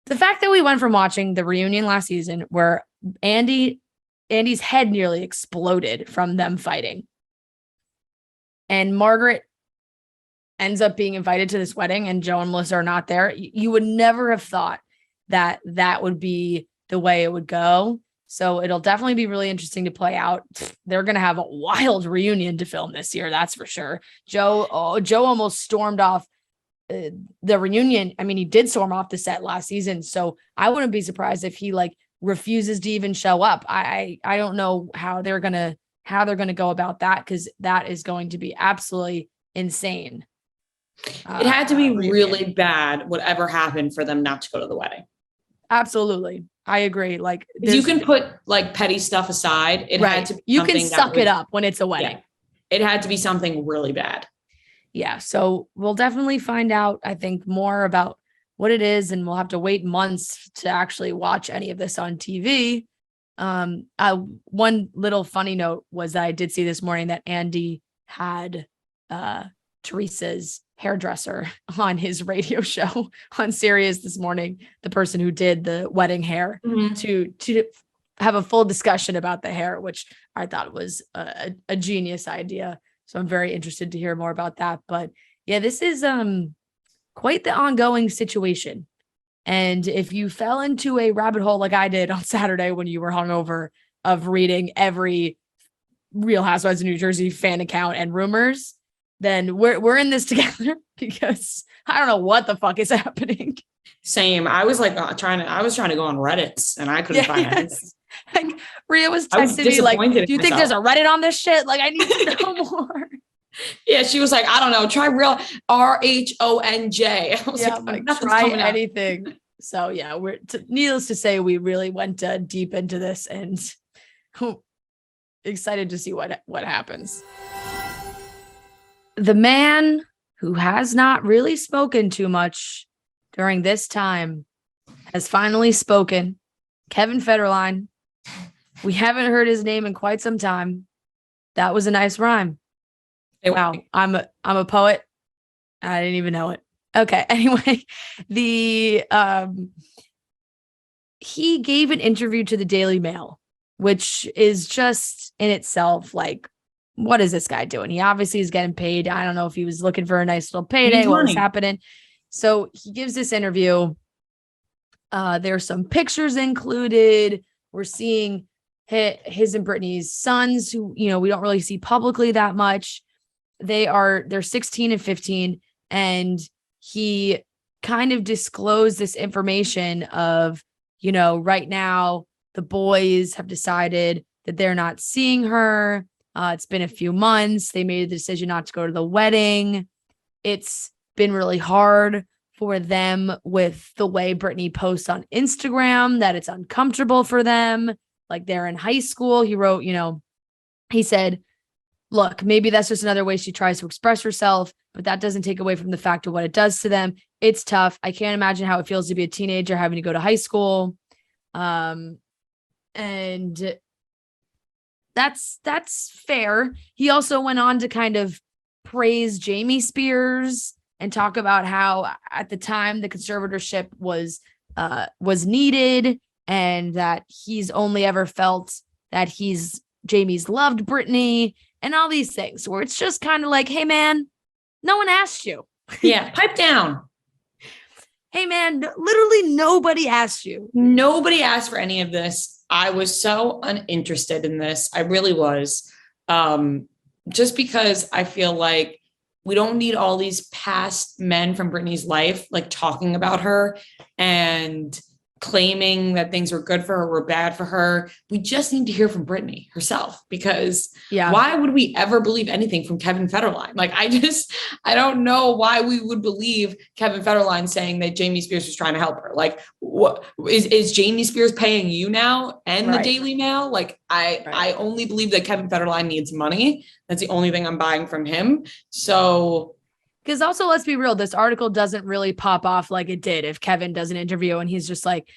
Speaker 2: the fact that we went from watching the reunion last season where Andy's head nearly exploded from them fighting, and Margaret ends up being invited to this wedding and Joe and Melissa are not there, you would never have thought that would be the way it would go. So it'll definitely be really interesting to play out. They're going to have a wild reunion to film this year. That's for sure. Joe almost stormed off the reunion. I mean, he did storm off the set last season. So I wouldn't be surprised if he like refuses to even show up. I don't know how they're going to go about that, because that is going to be absolutely insane.
Speaker 1: It had to be really bad, whatever happened, for them not to go to the wedding.
Speaker 2: Absolutely. I agree. Like,
Speaker 1: you can put like petty stuff aside. It had to be
Speaker 2: you can suck it up when it's a wedding.
Speaker 1: Yeah, it had to be something really bad.
Speaker 2: Yeah. So we'll definitely find out, I think, more about what it is, and we'll have to wait months to actually watch any of this on TV. One little funny note was that I did see this morning that Andy had Teresa's hairdresser on his radio show on Sirius this morning, the person who did the wedding hair, to have a full discussion about the hair, which I thought was a genius idea. So I'm very interested to hear more about that. But yeah, this is quite the ongoing situation. And if you fell into a rabbit hole like I did on Saturday when you were hungover, of reading every Real Housewives of New Jersey fan account and rumors, then we're in this together, because I don't know what the fuck is happening.
Speaker 1: Same. I was like trying to go on Reddit and I couldn't find it.
Speaker 2: Like, Rhea was texting me like, do you think there's a Reddit on this shit? Like, I need to know more.
Speaker 1: Yeah, she was like, I don't know, try real RHONJ. I was
Speaker 2: like try anything. So yeah, needless to say, we really went deep into this, and excited to see what happens. The man who has not really spoken too much during this time has finally spoken. Kevin Federline. We haven't heard his name in quite some time. That was a nice rhyme. Wow, I'm a poet. I didn't even know it. Okay, anyway, he gave an interview to the Daily Mail, which is just in itself like, what is this guy doing? He obviously is getting paid. I don't know if he was looking for a nice little payday, what was happening. So he gives this interview. There's some pictures included. We're seeing his and Britney's sons, who, we don't really see publicly that much. They're 16 and 15. And he kind of disclosed this information of, right now the boys have decided that they're not seeing her. It's been a few months. They made the decision not to go to the wedding. It's been really hard for them with the way Britney posts on Instagram, that it's uncomfortable for them. Like, they're in high school. He wrote, he said, look, maybe that's just another way she tries to express herself, but that doesn't take away from the fact of what it does to them. It's tough. I can't imagine how it feels to be a teenager having to go to high school. And that's fair. He also went on to kind of praise Jamie Spears and talk about how at the time the conservatorship was needed, and that he's only ever felt that Jamie's loved Britney and all these things, where it's just kind of like, hey man, no one asked you.
Speaker 1: Yeah. Pipe down.
Speaker 2: Hey man, literally nobody asked you.
Speaker 1: Nobody asked for any of this. I was so uninterested in this. I really was. Just because I feel like we don't need all these past men from Britney's life, like, talking about her and claiming that things were good for her, were bad for her. We just need to hear from Britney herself, because why would we ever believe anything from Kevin Federline? Like, I don't know why we would believe Kevin Federline saying that Jamie Spears was trying to help her. Like, what is Jamie Spears paying you now and the Daily Mail? Like, I only believe that Kevin Federline needs money. That's the only thing I'm buying from him. So,
Speaker 2: because also, let's be real, this article doesn't really pop off like it did if Kevin does an interview and he's just like,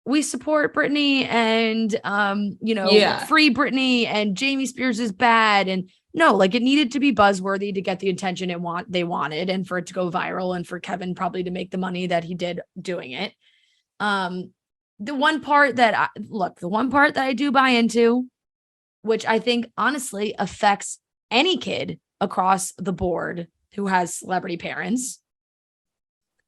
Speaker 2: we support Britney and, free Britney, and Jamie Spears is bad. And no, like, it needed to be buzzworthy to get the attention they wanted, and for it to go viral, and for Kevin probably to make the money that he did doing it. The one part that I do buy into, which I think honestly affects any kid across the board who has celebrity parents,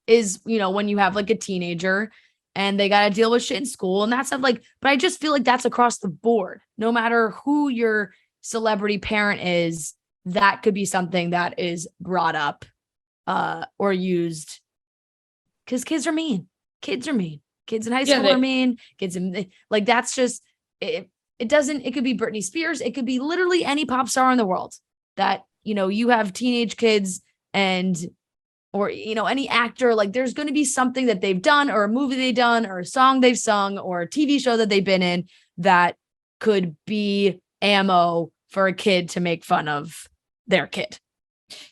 Speaker 2: is, when you have like a teenager and they got to deal with shit in school and that stuff, like, but I just feel like that's across the board. No matter who your celebrity parent is, that could be something that is brought up or used, because kids are mean. Kids in high school are mean. Like, that's just, it could be Britney Spears. It could be literally any pop star in the world that, you have teenage kids or any actor. Like, there's going to be something that they've done, or a movie they've done, or a song they've sung, or a TV show that they've been in, that could be ammo for a kid to make fun of their kid.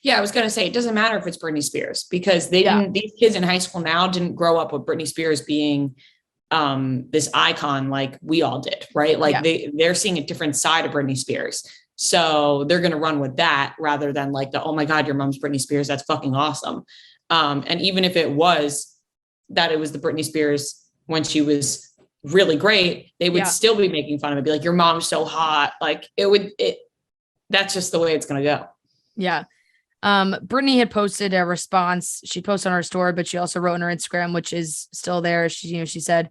Speaker 1: Yeah, I was going to say, it doesn't matter if it's Britney Spears, because these kids in high school now didn't grow up with Britney Spears being this icon like we all did, right? Like, they're seeing a different side of Britney Spears. So they're going to run with that rather than like oh my God, your mom's Britney Spears. That's fucking awesome. And even if it was the Britney Spears when she was really great, they would still be making fun of it. Be like, your mom's so hot. Like, that's just the way it's going to go.
Speaker 2: Yeah. Britney had posted a response. She posted on her story, but she also wrote on her Instagram, which is still there. She said,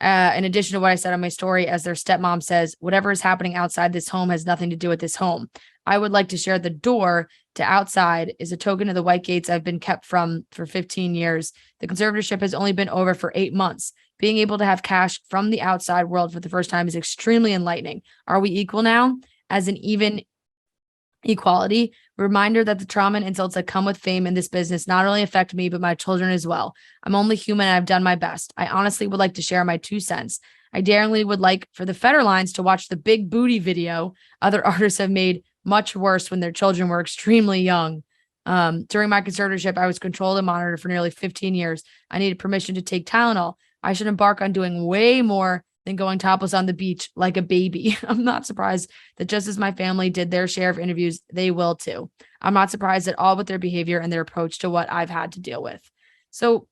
Speaker 2: in addition to what I said on my story, as their stepmom says, whatever is happening outside this home has nothing to do with this home. I would like to share the door to outside is a token of the white gates I've been kept from for 15 years. The conservatorship has only been over for 8 months. Being able to have cash from the outside world for the first time is extremely enlightening. Are we equal now? As an even equality, reminder that the trauma and insults that come with fame in this business not only affect me, but my children as well. I'm only human and I've done my best. I honestly would like to share my 2 cents. I dearly would like for the Federlines to watch the big booty video other artists have made much worse when their children were extremely young. During my conservatorship, I was controlled and monitored for nearly 15 years. I needed permission to take Tylenol. I should embark on doing way more than going topless on the beach like a baby. I'm not surprised that just as my family did their share of interviews, they will too. I'm not surprised at all with their behavior and their approach to what I've had to deal with. So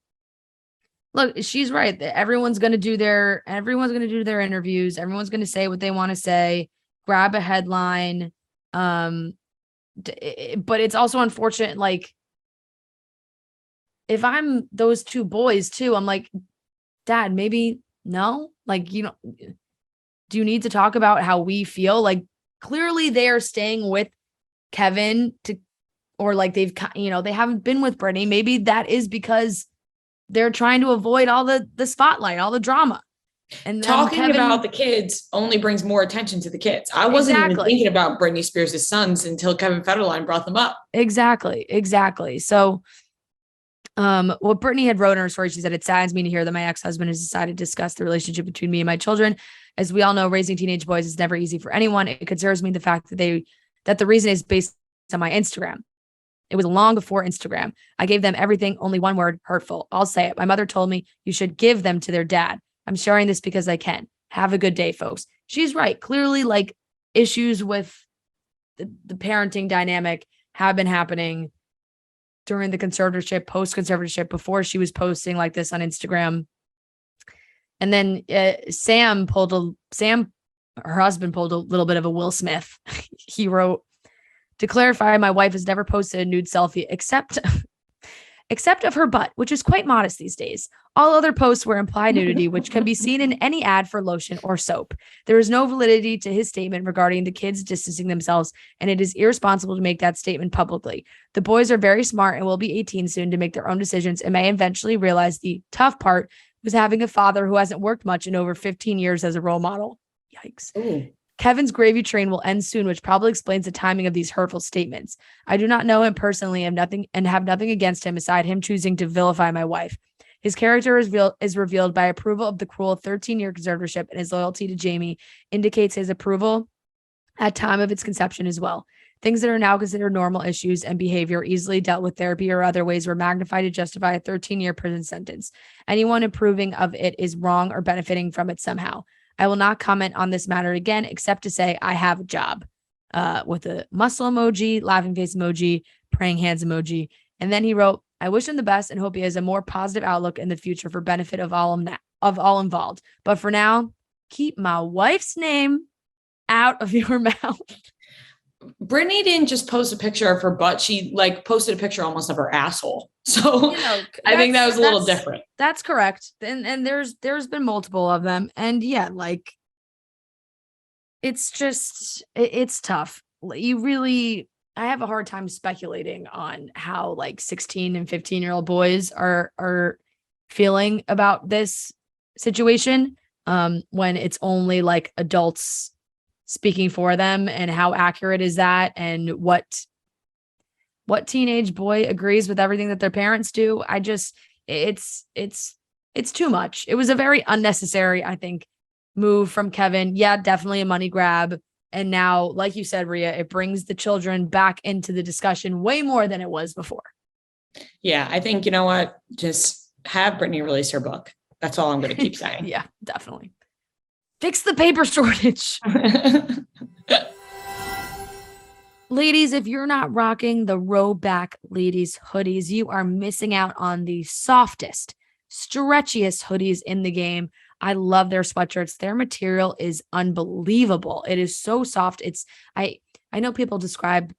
Speaker 2: look, she's right. Everyone's going to do their interviews. Everyone's going to say what they want to say, grab a headline. But it's also unfortunate. Like, if I'm those two boys too, I'm like, Dad, maybe no. Like, do you need to talk about how we feel? Like, clearly they are staying with Kevin or like they haven't been with Britney. Maybe that is because they're trying to avoid all the spotlight, all the drama. And
Speaker 1: talking about the kids only brings more attention to the kids. I wasn't even thinking about Britney Spears' sons until Kevin Federline brought them up.
Speaker 2: Exactly. So, what Britney had wrote in her story, she said, "It saddens me to hear that my ex-husband has decided to discuss the relationship between me and my children. As we all know, raising teenage boys is never easy for anyone. It concerns me the fact that the reason is based on my Instagram. It was long before Instagram. I gave them everything, only one word, hurtful. I'll say it. My mother told me you should give them to their dad. I'm sharing this because I can. Have a good day, folks." She's right. Clearly, like, issues with the parenting dynamic have been happening during the conservatorship, post-conservatorship, before she was posting like this on Instagram. And then her husband pulled a little bit of a Will Smith. He wrote, "To clarify, my wife has never posted a nude selfie except of her butt, which is quite modest these days. All other posts were implied nudity, which can be seen in any ad for lotion or soap. There is no validity to his statement regarding the kids distancing themselves, and it is irresponsible to make that statement publicly. The boys are very smart and will be 18 soon to make their own decisions and may eventually realize the tough part was having a father who hasn't worked much in over 15 years as a role model." Yikes. Ooh. "Kevin's gravy train will end soon, which probably explains the timing of these hurtful statements. I do not know him personally and have nothing against him aside him choosing to vilify my wife. His character is revealed by approval of the cruel 13-year conservatorship, and his loyalty to Jamie indicates his approval at time of its conception as well. Things that are now considered normal issues and behavior easily dealt with therapy or other ways were magnified to justify a 13-year prison sentence. Anyone approving of it is wrong or benefiting from it somehow. I will not comment on this matter again, except to say I have a job," with a muscle emoji, laughing face emoji, praying hands emoji. And then he wrote, "I wish him the best and hope he has a more positive outlook in the future for benefit of all involved. But for now, keep my wife's name out of your mouth."
Speaker 1: Britney didn't just post a picture of her butt. She posted a picture almost of her asshole. So I think that was a little different.
Speaker 2: That's correct. And there's been multiple of them. And yeah, it's just, it's tough. I have a hard time speculating on how 16 and 15-year-old boys are feeling about this situation when it's only adults speaking for them, and how accurate is that, and what teenage boy agrees with everything that their parents do. It's too much. It was a very unnecessary, I think, move from Kevin. Yeah, definitely a money grab. And now, like you said, Rhea, it brings the children back into the discussion way more than it was before.
Speaker 1: Yeah, I think, you know what? Just have Britney release her book. That's all I'm going to keep saying.
Speaker 2: Yeah, definitely. Fix the paper shortage. Ladies, if you're not rocking the Rowback Ladies hoodies, you are missing out on the softest, stretchiest hoodies in the game. I love their sweatshirts. Their material is unbelievable. It is so soft. I know people describe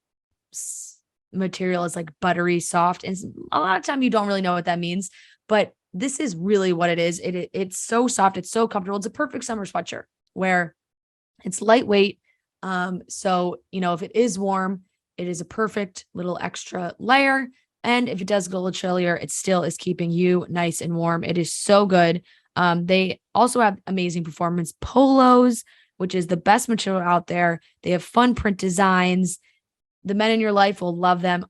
Speaker 2: material as buttery soft, and a lot of time you don't really know what that means, but this is really what it is. It's so soft. It's so comfortable. It's a perfect summer sweatshirt where it's lightweight. So, if it is warm, it is a perfect little extra layer. And if it does go a little chillier, it still is keeping you nice and warm. It is so good. They also have amazing performance polos, which is the best material out there. They have fun print designs. The men in your life will love them.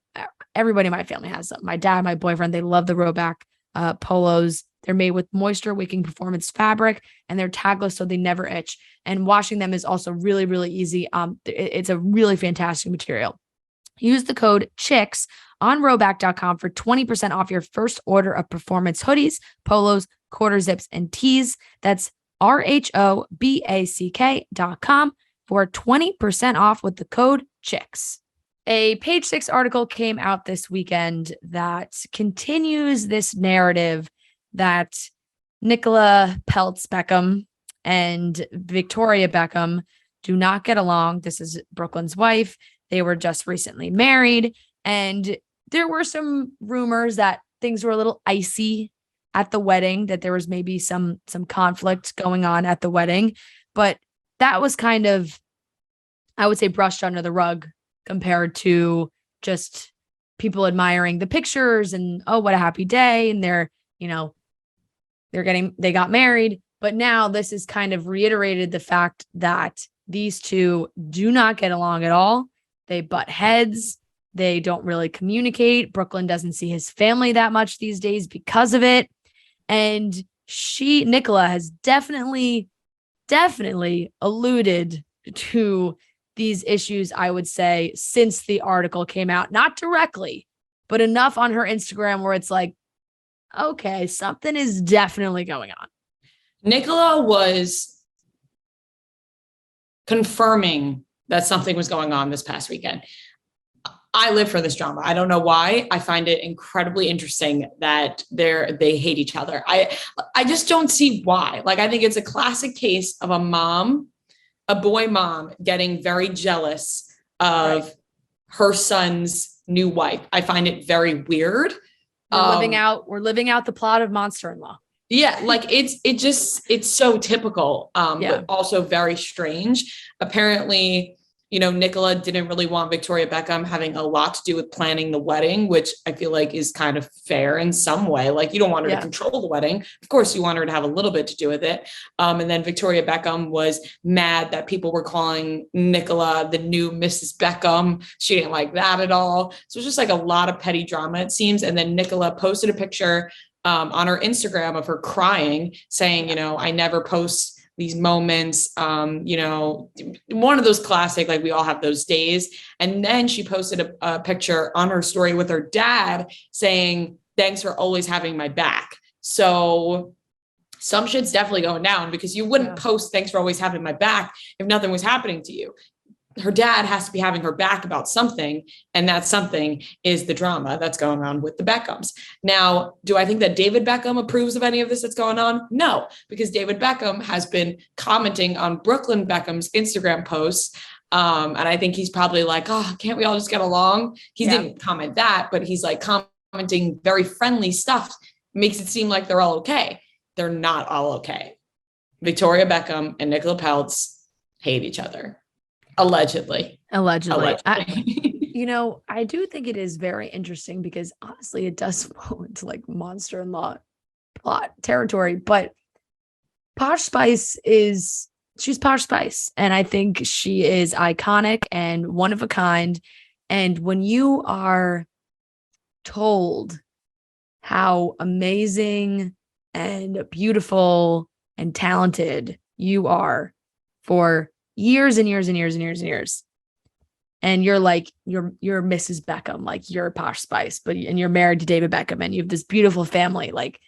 Speaker 2: Everybody in my family has them. My dad, my boyfriend, they love the Rowback polos. They're made with moisture wicking performance fabric, and they're tagless so they never itch. And washing them is also really, really easy. It's a really fantastic material. Use the code CHICKS on rowback.com for 20% off your first order of performance hoodies, polos, quarter zips, and tees. That's RHOBACK.com for 20% off with the code CHICKS. A Page Six article came out this weekend that continues this narrative that Nicola Peltz Beckham and Victoria Beckham do not get along. This is Brooklyn's wife. They were just recently married, and there were some rumors that things were a little icy at the wedding, that there was maybe some conflict going on at the wedding, but that was kind of, I would say, brushed under the rug compared to just people admiring the pictures and, oh, what a happy day. And they got married. But now this has kind of reiterated the fact that these two do not get along at all. They butt heads. They don't really communicate. Brooklyn doesn't see his family that much these days because of it. And Nicola has definitely alluded to these issues, I would say, since the article came out. Not directly, but enough on her Instagram where it's like, okay, something is definitely going on.
Speaker 1: Nicola was confirming that something was going on this past weekend. I live for this drama. I don't know why. I find it incredibly interesting that they hate each other. I just don't see why. Like, I think it's a classic case of a boy mom getting very jealous of her son's new wife. I find it very weird.
Speaker 2: We're living out the plot of Monster-in-Law.
Speaker 1: Yeah, like it's so typical, but also very strange. Apparently, Nicola didn't really want Victoria Beckham having a lot to do with planning the wedding, which I feel like is kind of fair in some way. Like, you don't want her to control the wedding. Of course, you want her to have a little bit to do with it. And then Victoria Beckham was mad that people were calling Nicola the new Mrs. Beckham. She didn't like that at all. So it's just like a lot of petty drama, it seems. And then Nicola posted a picture on her Instagram of her crying, saying, I never post these moments, one of those classic, like, we all have those days. And then she posted a picture on her story with her dad saying, thanks for always having my back. So some shit's definitely going down, because you wouldn't post thanks for always having my back if nothing was happening to you. Her dad has to be having her back about something, and that something is the drama that's going on with the Beckhams. Now, do I think that David Beckham approves of any of this that's going on? No, because David Beckham has been commenting on Brooklyn Beckham's Instagram posts. And I think he's probably like, oh, can't we all just get along? He didn't comment that, but he's like commenting very friendly stuff, makes it seem like they're all okay. They're not all okay. Victoria Beckham and Nicola Peltz hate each other. Allegedly.
Speaker 2: I do think it is very interesting, because honestly, it does fall into like Monster-in-Law plot territory. But Posh Spice she's Posh Spice. And I think she is iconic and one of a kind. And when you are told how amazing and beautiful and talented you are for years and years and years and years and years, and you're like, you're Mrs. Beckham, like, you're Posh Spice, and you're married to David Beckham, and you have this beautiful family, like,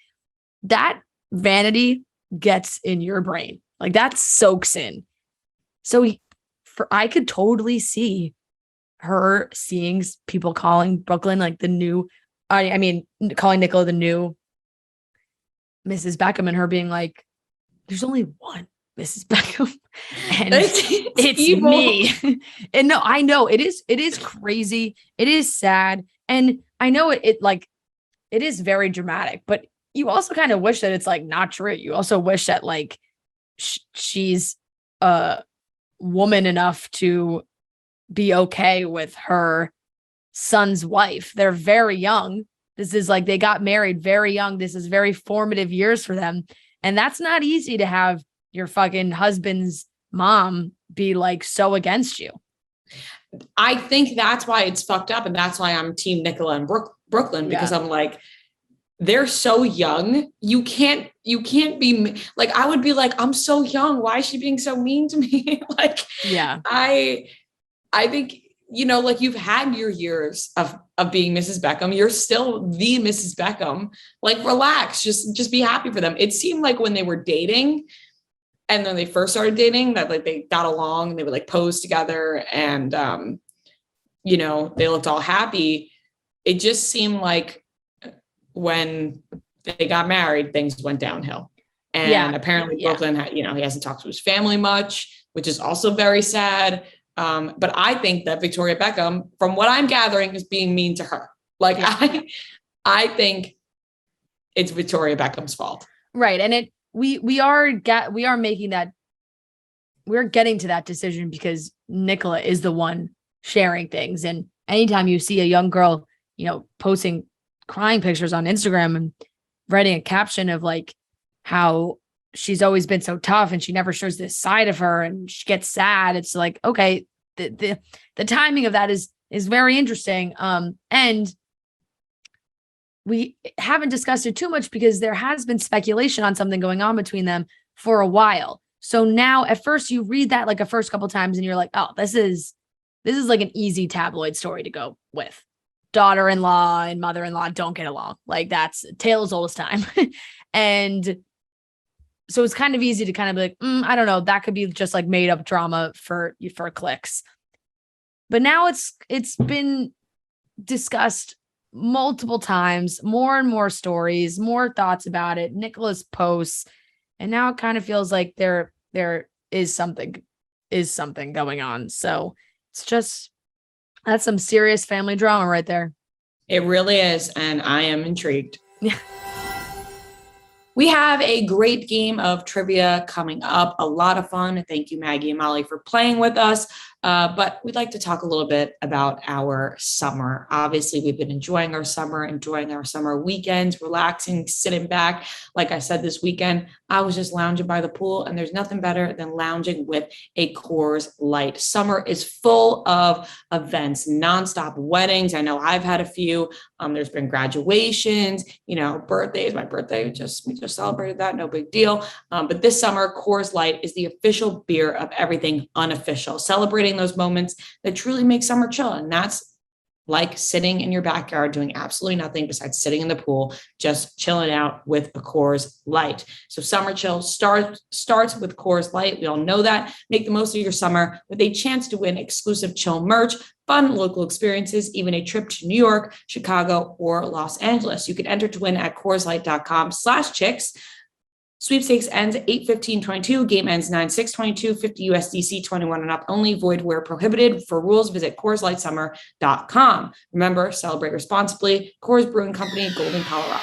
Speaker 2: that vanity gets in your brain, like, that soaks in. So I could totally see her seeing people calling Brooklyn like the new, calling Nicola the new Mrs. Beckham, and her being like, there's only one Mrs. Beckham, and it's me. And no, I know it is crazy. It is sad. And I know it is very dramatic, but you also kind of wish that it's like not true. You also wish that like she's a woman enough to be okay with her son's wife. They're very young. This is like, they got married very young. This is very formative years for them. And that's not easy to have your fucking husband's mom be like so against you.
Speaker 1: I think that's why it's fucked up. And that's why I'm team Nicola and Brooklyn, because I'm like, they're so young. You can't be like, I would be like, I'm so young. Why is she being so mean to me? Like,
Speaker 2: Yeah.
Speaker 1: I think, like you've had your years of being Mrs. Beckham. You're still the Mrs. Beckham. Like, relax, just be happy for them. It seemed like when they were dating and then they first started dating that like they got along and they would like pose together and, they looked all happy. It just seemed like when they got married, things went downhill. And apparently Brooklyn had, he hasn't talked to his family much, which is also very sad. But I think that Victoria Beckham, from what I'm gathering, is being mean to her. Like, I think it's Victoria Beckham's fault.
Speaker 2: Right. And we are making that, we're getting to that decision because Nicola is the one sharing things. And anytime you see a young girl, posting crying pictures on Instagram and writing a caption of like how she's always been so tough and she never shows this side of her and she gets sad. It's like, okay, the timing of that is very interesting. And we haven't discussed it too much because there has been speculation on something going on between them for a while. So now at first you read that like a first couple times and you're like, oh, this is like an easy tabloid story to go with. Daughter-in-law and mother-in-law don't get along. Like, that's tale as old as time. And so it's kind of easy to kind of be like, I don't know, that could be just like made up drama for clicks. But now it's been discussed multiple times, more and more stories, more thoughts about it, Nicola's posts, and now it kind of feels like there is something going on. So it's just, that's some serious family drama right there.
Speaker 1: It really is. And I am intrigued. Yeah. We have a great game of trivia coming up. A lot of fun. Thank you, Maggie and Molly, for playing with us. But we'd like to talk a little bit about our summer. Obviously, we've been enjoying our summer weekends, relaxing, sitting back. Like I said, this weekend, I was just lounging by the pool, and there's nothing better than lounging with a Coors Light. Summer is full of events, nonstop weddings. I know I've had a few. There's been graduations, birthdays. My birthday, we just celebrated that. No big deal. But this summer, Coors Light is the official beer of everything unofficial, celebrating those moments that truly make summer chill. And that's like sitting in your backyard doing absolutely nothing besides sitting in the pool, just chilling out with a Coors Light. So summer chill starts with Coors Light. We all know that. Make the most of your summer with a chance to win exclusive chill merch, fun local experiences, even a trip to New York, Chicago, or Los Angeles. You can enter to win at CoorsLight.com/chicks. Sweepstakes ends 8/15/22. Game ends 9/6/22. 50 USDC, 21 and up only. Void where prohibited. For rules, visit CoorsLightSummer.com. Remember, celebrate responsibly. Coors Brewing Company, Golden, Colorado.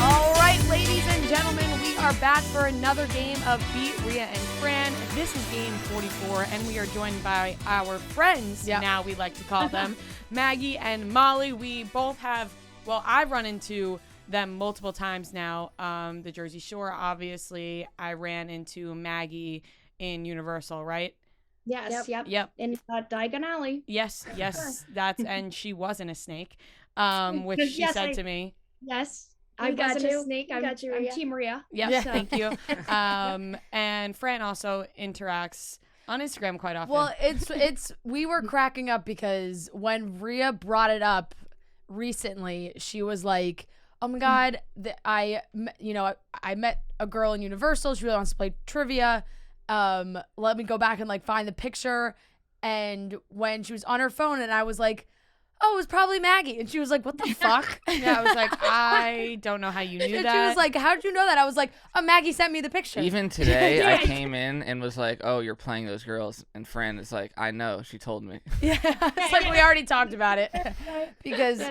Speaker 2: All right, ladies and gentlemen, we are back for another game of Beat Rhea and Fran. This is game 44, and we are joined by our friends, now we like to call them, Maggie and Molly. We both have, I've run into them multiple times now. The Jersey Shore, obviously. I ran into Maggie in Universal, right?
Speaker 4: Yes. Yep. In Diagon Alley.
Speaker 2: Yes. That's and she wasn't a snake, which she said to me.
Speaker 4: Yes, I wasn't a snake. I'm Team Maria.
Speaker 2: Yeah, thank you. And Fran also interacts on Instagram quite often. Well, it's we were cracking up because when Rhea brought it up recently, she was like, oh my God, I met a girl in Universal. She really wants to play trivia. Let me go back and like find the picture. And when she was on her phone and I was like, oh, it was probably Maggie. And she was like, what the fuck?
Speaker 5: Yeah, I was like, I don't know how you knew that.
Speaker 2: She was like, how did you know that? I was like, oh, Maggie sent me the picture.
Speaker 3: Even today, I came in and was like, oh, you're playing those girls. And Fran is like, I know. She told me.
Speaker 2: Yeah, it's like we already talked about it because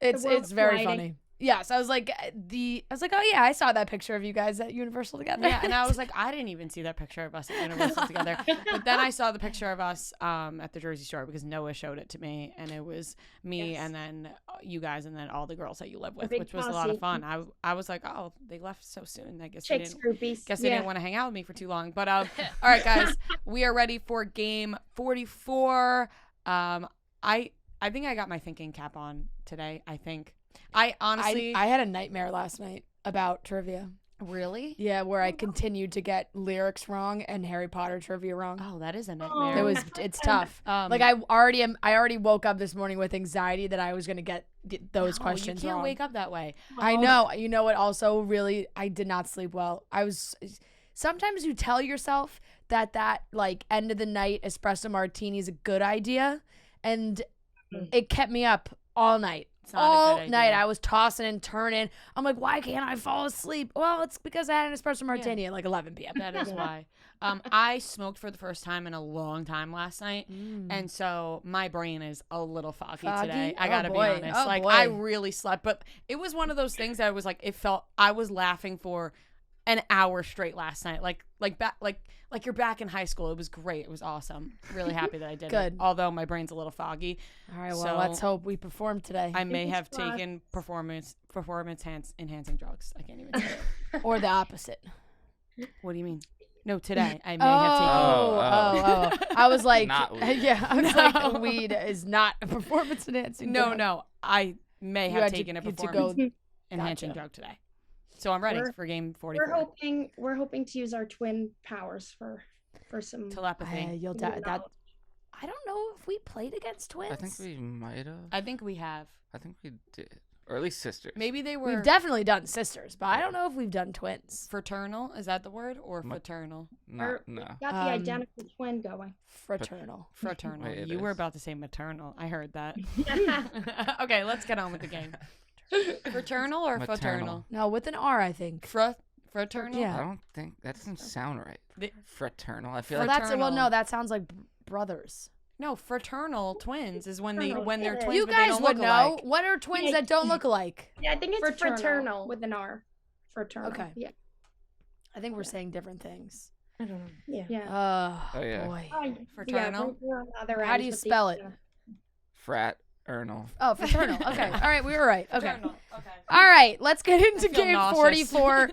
Speaker 2: it's very funny. Yes, I was like, oh yeah, I saw that picture of you guys at Universal together.
Speaker 5: Yeah, and I was like, I didn't even see that picture of us at Universal together. But then I saw the picture of us at the Jersey Shore because Noah showed it to me, and it was me and then you guys and then all the girls that you live with, which was a lot of fun. I was like, oh, they left so soon. I guess they didn't want to hang out with me for too long. But all right, guys, we are ready for game 44. I think I got my thinking cap on today. I think. I honestly,
Speaker 2: I had a nightmare last night about trivia.
Speaker 5: really.
Speaker 2: Yeah, where I continued to get lyrics wrong and Harry Potter trivia wrong.
Speaker 5: Oh, that is a nightmare.
Speaker 2: It's tough. Like I already woke up this morning with anxiety that I was gonna get those questions
Speaker 5: You can't
Speaker 2: wrong.
Speaker 5: wake up that way.
Speaker 2: I know. You know what? Also, really, I did not sleep well. Sometimes you tell yourself that like end of the night espresso martini is a good idea, and it kept me up all night. All night I was tossing and turning. I'm like, why can't I fall asleep? Well, it's because I had an espresso martini at like 11 p.m.
Speaker 5: That is why. I smoked for the first time in a long time last night, and so my brain is a little foggy today. I gotta be honest. I really slept, but it was one of those things that was like, it felt I was laughing for an hour straight last night, like you're back in high school. It was great. It was awesome. Really happy that I did it. Although my brain's a little foggy.
Speaker 2: All right, well, let's hope we perform today.
Speaker 5: I may have taken performance enhancing drugs. I can't even say it.
Speaker 2: Or the opposite.
Speaker 5: What do you mean? No, today I may have taken.
Speaker 2: I was like,
Speaker 3: not weed.
Speaker 2: Yeah, I was like, weed is not a performance enhancing drug.
Speaker 5: No, I may have taken a performance enhancing drug today. So I'm ready for game 44.
Speaker 4: We're hoping to use our twin powers for some
Speaker 5: telepathy.
Speaker 2: I don't know if we played against twins.
Speaker 3: I think we might have.
Speaker 5: I think we have.
Speaker 3: I think we did. Or at least sisters.
Speaker 5: Maybe they were.
Speaker 2: We've definitely done sisters, but I don't know if we've done twins.
Speaker 5: Fraternal? Is that the word? Or fraternal?
Speaker 3: No.
Speaker 4: Got the identical twin going.
Speaker 2: Fraternal.
Speaker 5: Wait, you were about to say maternal. I heard that. Okay, let's get on with the game. Fraternal or fraternal?
Speaker 2: No, with an R, I think.
Speaker 5: Fraternal?
Speaker 2: Yeah.
Speaker 3: I don't think that doesn't sound right. Fraternal. I feel
Speaker 2: like that sounds like brothers.
Speaker 5: No, fraternal twins is when they're twins.
Speaker 2: You
Speaker 5: but
Speaker 2: guys
Speaker 5: they don't
Speaker 2: would
Speaker 5: look
Speaker 2: know.
Speaker 5: alike.
Speaker 2: What are twins that don't look alike?
Speaker 4: Yeah, I think it's fraternal with an R. Fraternal.
Speaker 2: Okay.
Speaker 4: Yeah.
Speaker 2: I think we're saying different things.
Speaker 4: I don't know.
Speaker 2: Yeah.
Speaker 3: Oh yeah.
Speaker 2: Boy.
Speaker 5: Fraternal.
Speaker 2: How do you spell it?
Speaker 3: Fraternal.
Speaker 2: Oh, fraternal. Okay. All right, we were right. Okay.
Speaker 5: Fraternal. Okay.
Speaker 2: All right, let's get into game
Speaker 5: nauseous.
Speaker 2: 44.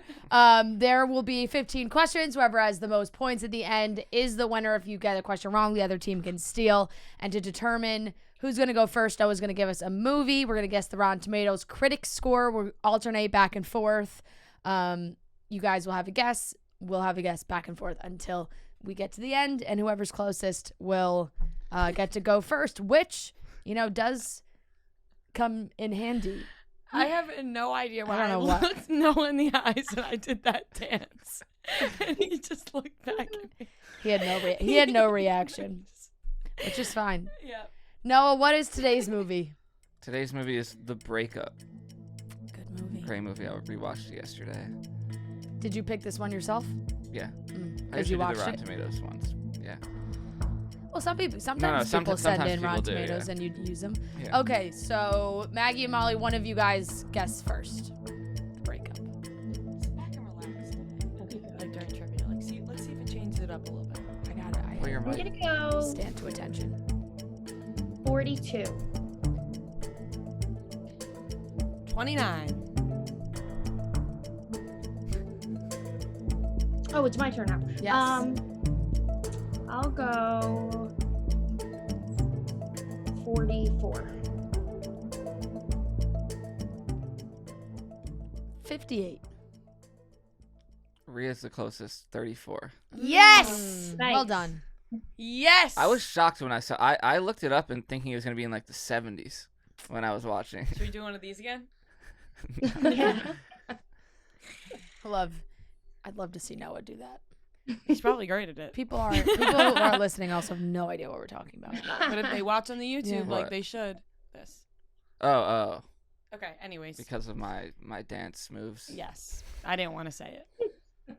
Speaker 2: There will be 15 questions. Whoever has the most points at the end is the winner. If you get a question wrong, the other team can steal. And to determine who's going to go first, Noah's going to give us a movie. We're going to guess the Rotten Tomatoes critics score. We'll alternate back and forth. You guys will have a guess. We'll have a guess back and forth until we get to the end. And whoever's closest will get to go first, which, does come in handy.
Speaker 5: I have no idea why
Speaker 2: I don't know
Speaker 5: I looked Noah in the eyes when I did that dance. And he just looked back at me.
Speaker 2: He had no reaction, which is fine.
Speaker 5: Yeah.
Speaker 2: Noah, what is today's movie?
Speaker 3: Today's movie is The Breakup.
Speaker 2: Good movie.
Speaker 3: Great movie. I rewatched it yesterday.
Speaker 2: Did you pick this one yourself?
Speaker 3: Yeah. I
Speaker 2: Did you
Speaker 3: usually do
Speaker 2: watch
Speaker 3: the Rotten
Speaker 2: it?
Speaker 3: Tomatoes ones. Yeah.
Speaker 2: Well, sometimes people
Speaker 3: sometimes
Speaker 2: send in
Speaker 3: people
Speaker 2: Rotten
Speaker 3: do,
Speaker 2: Tomatoes
Speaker 3: yeah.
Speaker 2: and you'd use them.
Speaker 3: Yeah.
Speaker 2: Okay, so Maggie and Molly, one of you guys guess first. Breakup.
Speaker 5: Sit back and relax today. Like during trivia. Let's see if it changes it up a little bit.
Speaker 2: I got it.
Speaker 3: Pull your
Speaker 4: I'm
Speaker 3: mic.
Speaker 4: gonna go
Speaker 2: Stand to attention.
Speaker 4: 42.
Speaker 5: 29.
Speaker 4: Oh, it's my turn now.
Speaker 2: Yes.
Speaker 4: I'll go 44.
Speaker 2: 58.
Speaker 3: Rhea's the closest. 34.
Speaker 2: Yes.
Speaker 4: Nice.
Speaker 2: Well done.
Speaker 5: Yes.
Speaker 3: I was shocked when I saw. I looked it up and thinking it was gonna be in like the 70s when I was watching.
Speaker 5: Should we do one of these again?
Speaker 4: Yeah.
Speaker 2: I'd love to see Noah do that.
Speaker 5: He's probably great at it.
Speaker 2: People who are listening also have no idea what we're talking about.
Speaker 5: But if they watch on the YouTube,
Speaker 3: What?
Speaker 5: they should. This.
Speaker 3: Oh.
Speaker 5: Okay. Anyways.
Speaker 3: Because of my dance moves.
Speaker 5: Yes. I didn't want to say it.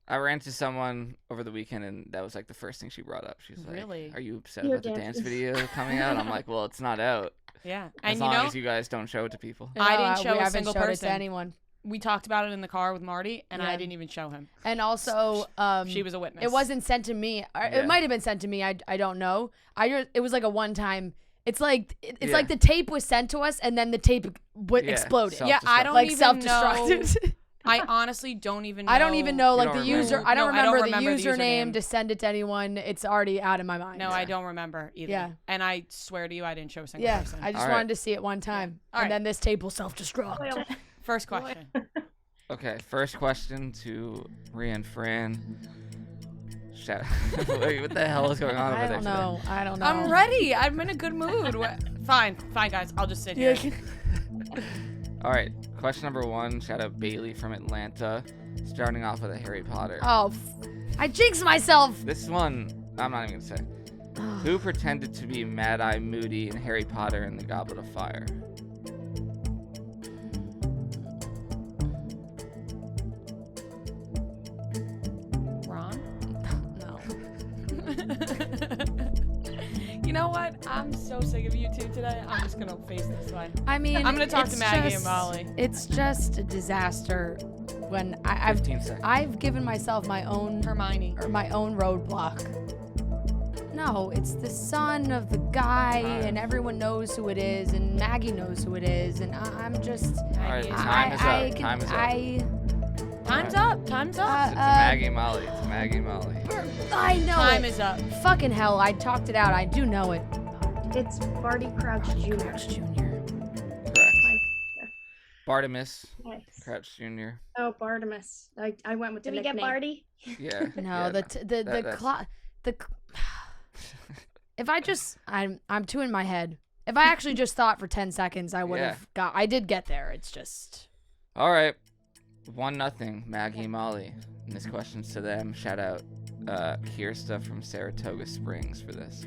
Speaker 3: I ran into someone over the weekend, and that was like the first thing she brought up. She's like,
Speaker 5: Really?
Speaker 3: "Are you upset
Speaker 4: Your
Speaker 3: about the dance
Speaker 4: dances.
Speaker 3: video coming out?" I'm like, "Well, it's not out.
Speaker 5: Yeah.
Speaker 3: As
Speaker 5: And
Speaker 3: long as you guys don't show it to people."
Speaker 5: I didn't
Speaker 2: No,
Speaker 5: show
Speaker 2: we
Speaker 5: a
Speaker 2: haven't
Speaker 5: single
Speaker 2: showed it
Speaker 5: person.
Speaker 2: to anyone.
Speaker 5: We talked about it in the car with Marty, and I
Speaker 2: Yeah.
Speaker 5: didn't even show him.
Speaker 2: And also,
Speaker 5: She was a witness.
Speaker 2: it wasn't sent to me.
Speaker 3: Yeah.
Speaker 2: It might have been sent to me. I don't know. It was like a one time. It's like
Speaker 3: Yeah.
Speaker 2: like the tape was sent to us and then the tape exploded.
Speaker 3: Self-destruct.
Speaker 5: Yeah, I don't
Speaker 2: Like
Speaker 5: even
Speaker 2: self-destructed.
Speaker 5: I honestly don't even know.
Speaker 2: I don't even know, like, the
Speaker 3: remember.
Speaker 2: user. I don't remember the
Speaker 5: the
Speaker 2: username to send it to anyone. It's already out of my mind.
Speaker 5: No, I don't remember either.
Speaker 2: Yeah.
Speaker 5: And I swear to you, I didn't show a single
Speaker 2: Yeah,
Speaker 5: person.
Speaker 2: I just wanted to see it one time.
Speaker 5: All
Speaker 2: and
Speaker 5: right.
Speaker 2: then this tape will self-destruct.
Speaker 5: First question.
Speaker 3: Okay, first question to Rhea and Fran. Wait, what the hell is going on over
Speaker 2: I
Speaker 3: there?
Speaker 2: don't know. I don't know.
Speaker 5: I'm ready. I'm in a good mood. Fine, guys. I'll just sit here.
Speaker 3: All right, question number 1. Shout out Bailey from Atlanta. Starting off with a Harry Potter.
Speaker 2: Oh, I jinxed myself.
Speaker 3: This one, I'm not even gonna say. Who pretended to be Mad-Eye Moody in Harry Potter and the Goblet of Fire?
Speaker 5: Ron?
Speaker 2: No.
Speaker 5: You know what? I'm so sick of you two today. I'm just gonna face this one.
Speaker 2: I mean,
Speaker 5: I'm gonna talk to
Speaker 2: it's
Speaker 5: Maggie and Molly.
Speaker 2: It's just a disaster when I've
Speaker 3: 15 seconds.
Speaker 2: I've given myself my own
Speaker 5: Hermione.
Speaker 2: roadblock. No, it's the son of the guy, and everyone knows who it is, and Maggie knows who it is, and I'm just.
Speaker 3: All right,
Speaker 5: Maggie.
Speaker 3: time is up. Time is up.
Speaker 5: Time's up.
Speaker 3: To Maggie and Molly. To Maggie and Molly.
Speaker 2: I know
Speaker 5: Time
Speaker 2: it.
Speaker 5: is up.
Speaker 2: Fucking hell, I talked it out. I do know it.
Speaker 4: It's Barty Crouch Jr.
Speaker 2: Crouch Jr.
Speaker 3: Correct. Bartimus
Speaker 4: Nice.
Speaker 3: Crouch Jr.
Speaker 4: Oh, Bartimus. I went with
Speaker 6: Did
Speaker 4: the
Speaker 6: we get
Speaker 4: nickname.
Speaker 6: Barty?
Speaker 3: Yeah.
Speaker 2: No,
Speaker 3: yeah,
Speaker 2: if I just I'm too in my head. If I actually just thought for 10 seconds, I would have got. I did get there. It's just.
Speaker 3: All right. 1-0, Maggie and Molly. And this question's to them. Shout out Kirsta from Saratoga Springs for this.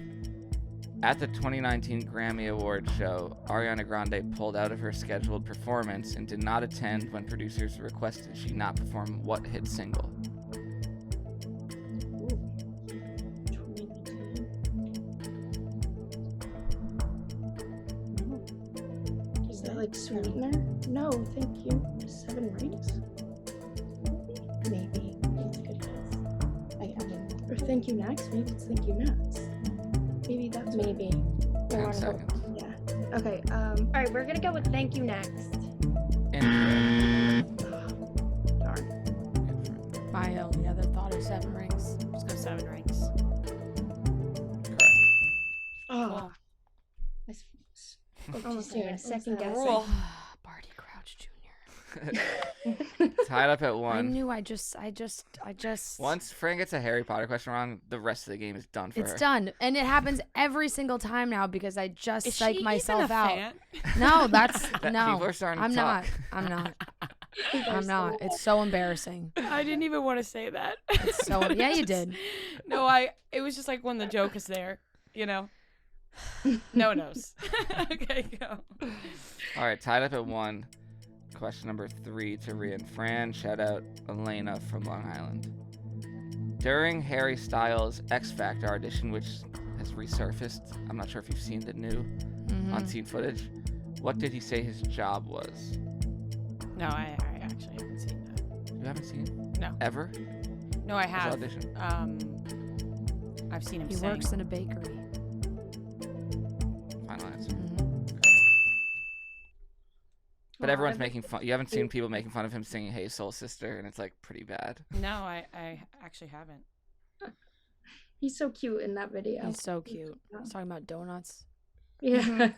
Speaker 3: At the 2019 Grammy Award show, Ariana Grande pulled out of her scheduled performance and did not attend when producers requested she not perform what hit single?
Speaker 4: Is that like Sweetener? No, thank you. 7 Rings? Maybe. That's a good guess. Or Thank You Next? Maybe it's Thank You Next. Maybe that's maybe.
Speaker 3: 10 seconds.
Speaker 4: Yeah. Okay,
Speaker 6: Alright, we're gonna go with Thank You Next.
Speaker 3: Incorrect.
Speaker 4: darn.
Speaker 2: My only other thought is 7 Rings.
Speaker 5: Let's go 7 Rings.
Speaker 3: Correct.
Speaker 4: Oh. Almost even second guessing.
Speaker 2: Barty Crouch Jr.
Speaker 3: Tied up at
Speaker 2: I
Speaker 3: 1.
Speaker 2: knew I just.
Speaker 3: Once Fran gets a Harry Potter question wrong, the rest of the game is done for her.
Speaker 2: It's done, and it happens every single time now because I just
Speaker 5: Is
Speaker 2: psych
Speaker 5: she
Speaker 2: myself
Speaker 5: even a
Speaker 2: out.
Speaker 5: fan?
Speaker 2: No, that's no.
Speaker 3: People are starting to
Speaker 2: I'm
Speaker 3: talk.
Speaker 2: not. I'm not. It's so embarrassing.
Speaker 5: I didn't even want to say that.
Speaker 2: It's so yeah, you did.
Speaker 5: No, it was just like when the joke is there, you know. No one knows. Okay, go.
Speaker 3: All right, tied up at 1. Question number 3 to Rhea and Fran. Shout out Elena from Long Island. During Harry Styles' X Factor audition, which has resurfaced, I'm not sure if you've seen the new unseen footage. What did he say his job was?
Speaker 5: No, I actually haven't seen that.
Speaker 3: You haven't seen?
Speaker 5: No.
Speaker 3: Ever?
Speaker 5: No, I
Speaker 3: His
Speaker 5: have.
Speaker 3: audition?
Speaker 5: I've seen him
Speaker 2: He
Speaker 5: sing.
Speaker 2: works in a bakery.
Speaker 3: Final answer.
Speaker 2: Mhm.
Speaker 3: Correct. But everyone's making fun. You haven't seen people making fun of him singing "Hey Soul Sister," and it's like pretty bad.
Speaker 5: No, I actually haven't.
Speaker 4: He's so cute in that video.
Speaker 2: He's so cute. He's talking about donuts.
Speaker 4: Yeah.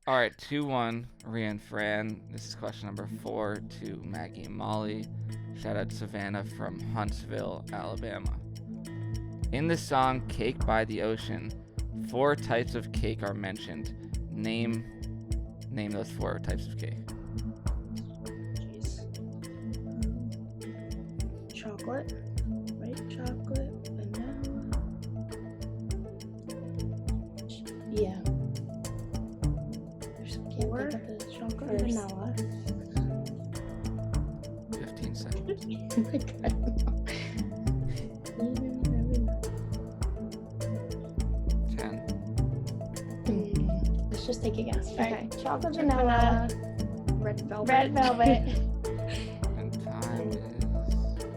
Speaker 3: All right, 2-1, Rhea and Fran. This is question number 4 to Maggie and Molly. Shout out Savannah from Huntsville, Alabama. In the song "Cake by the Ocean," 4 types of cake are mentioned. Name those 4 types of cake.
Speaker 4: Jeez. Chocolate. White chocolate. Vanilla. Yeah. Can't think of the chocolate. Vanilla.
Speaker 3: 15 seconds.
Speaker 4: Like, I don't know.
Speaker 3: 10.
Speaker 4: Let's just take a guess.
Speaker 6: Okay.
Speaker 4: Chocolate, vanilla,
Speaker 6: Red Velvet.
Speaker 4: red velvet.
Speaker 3: And time is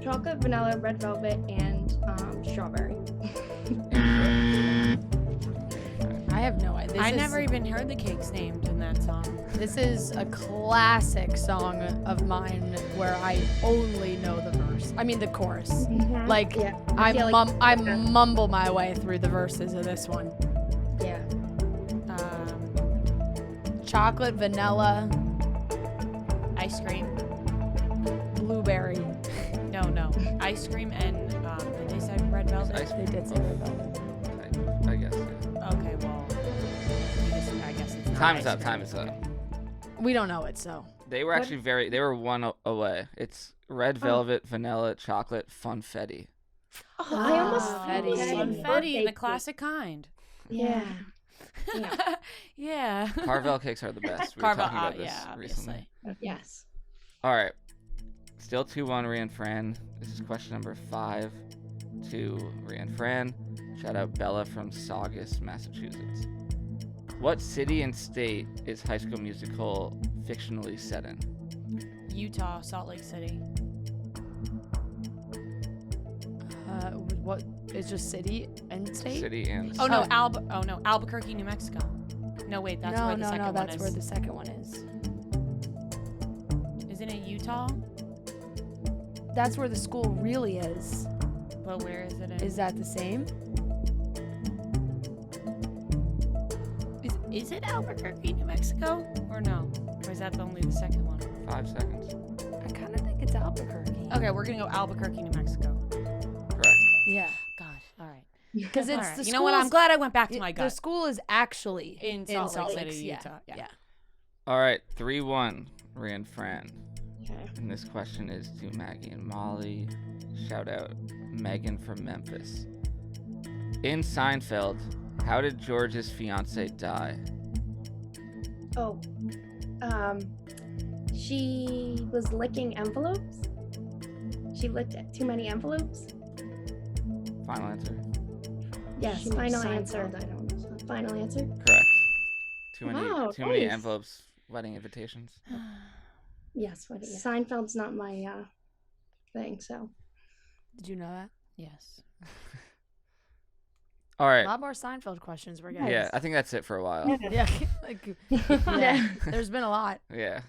Speaker 4: Chocolate, vanilla, red velvet, and strawberry.
Speaker 3: incorrect.
Speaker 2: I have no idea.
Speaker 5: I never even heard the cakes named in that song.
Speaker 2: This is a classic song of mine where I only know the verse. I mean the chorus.
Speaker 6: Mhm.
Speaker 2: Like
Speaker 6: Yeah.
Speaker 2: I
Speaker 6: feel like-
Speaker 2: I mumble my way through the verses of this one.
Speaker 6: Yeah.
Speaker 2: Chocolate, vanilla,
Speaker 5: Ice cream.
Speaker 2: blueberry.
Speaker 5: No. Ice cream and they said red velvet.
Speaker 3: Ice
Speaker 2: They did say red velvet.
Speaker 3: I guess. Yeah.
Speaker 5: Okay, well, I guess it's not
Speaker 3: Time
Speaker 5: ice
Speaker 3: is up.
Speaker 5: cream.
Speaker 3: Time is up.
Speaker 2: We don't know it, so.
Speaker 3: They were actually they were one away. It's red velvet, vanilla, chocolate, funfetti.
Speaker 6: Oh, I almost
Speaker 2: Fetty.
Speaker 6: said
Speaker 5: Funfetti,
Speaker 6: birthday
Speaker 5: the classic kind.
Speaker 6: cake. Yeah.
Speaker 5: Yeah.
Speaker 3: Carvel cakes are the best. We were
Speaker 5: Carvel,
Speaker 3: talking about this
Speaker 5: yeah,
Speaker 3: recently.
Speaker 5: obviously.
Speaker 6: Yes.
Speaker 3: All right. Still 2-1 Rhea and Fran. This is question number 5 to Rhea and Fran. Shout out Bella from Saugus, Massachusetts. What city and state is High School Musical fictionally set in?
Speaker 5: Utah, Salt Lake City.
Speaker 2: What is just city and state?
Speaker 3: City and
Speaker 5: Oh no,
Speaker 2: Oh.
Speaker 5: Albuquerque, New Mexico. No, wait, that's where the second one
Speaker 2: that's
Speaker 5: is.
Speaker 2: where the second one is.
Speaker 5: Isn't it Utah?
Speaker 2: That's where the school really is.
Speaker 5: But where is it in?
Speaker 2: Is that the same?
Speaker 5: Is it Albuquerque, New Mexico? Or no? Or is that only the second one?
Speaker 3: 5 seconds.
Speaker 2: I kind of think it's Albuquerque.
Speaker 5: Okay, we're gonna go Albuquerque, New Mexico.
Speaker 3: Correct.
Speaker 2: Yeah.
Speaker 5: God, all right.
Speaker 2: Because it's
Speaker 5: All right.
Speaker 2: the
Speaker 5: You know what? I'm
Speaker 2: school's-
Speaker 5: glad I went back to my
Speaker 2: The
Speaker 5: gut.
Speaker 2: school is actually
Speaker 5: In Salt Lake City, Utah. Yeah.
Speaker 3: All right. 3-1 Rhea and Fran.
Speaker 6: Okay.
Speaker 3: And this question is to Maggie and Molly. Shout out Megan from Memphis. In Seinfeld, how did George's fiance die?
Speaker 6: Oh. She was licking envelopes. She licked too many envelopes.
Speaker 3: Final answer.
Speaker 6: Yes.
Speaker 4: She means
Speaker 6: Final
Speaker 4: Seinfeld,
Speaker 6: answer.
Speaker 4: I don't know.
Speaker 6: Final answer.
Speaker 3: Correct. Too
Speaker 6: Wow,
Speaker 3: many
Speaker 6: nice.
Speaker 3: envelopes, wedding invitations.
Speaker 6: Yes. What? Yeah. Seinfeld's not my thing. So.
Speaker 2: Did you know that?
Speaker 5: Yes.
Speaker 3: All
Speaker 2: A
Speaker 3: right.
Speaker 2: lot more Seinfeld questions we're getting.
Speaker 3: Yeah, I think that's it for a while.
Speaker 2: Yeah. Like, yeah. There's been a lot.
Speaker 3: Yeah.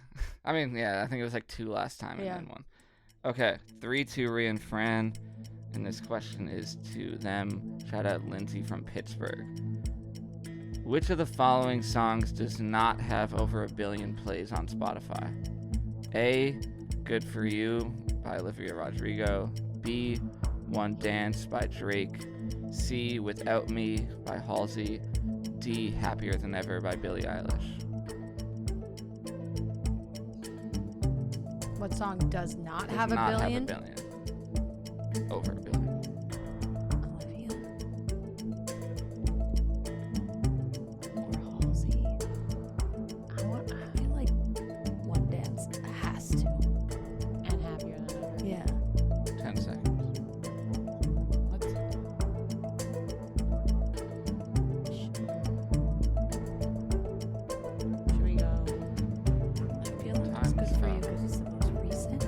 Speaker 3: I mean, yeah, I think it was like 2 last time and
Speaker 2: Yeah.
Speaker 3: then 1. Okay, 3-2 Rhea and Fran. And this question is to them. Shout out Lindsay from Pittsburgh. Which of the following songs does not have over 1 billion plays on Spotify? A, Good For You by Olivia Rodrigo. B, One Dance by Drake. C, Without Me by Halsey. D, Happier Than Ever by Billie Eilish.
Speaker 2: What song does not
Speaker 3: Does
Speaker 2: have a
Speaker 3: not
Speaker 2: billion?
Speaker 3: Have a billion. Over 1 billion.
Speaker 2: Olivia. Or Halsey. I feel like One Dance has to.
Speaker 5: And happier than ever.
Speaker 2: Yeah.
Speaker 3: 10 seconds.
Speaker 5: Let's Should we go?
Speaker 2: I feel like it's
Speaker 3: Time
Speaker 2: good
Speaker 3: is
Speaker 2: for you
Speaker 3: up.
Speaker 2: because it's the most recent.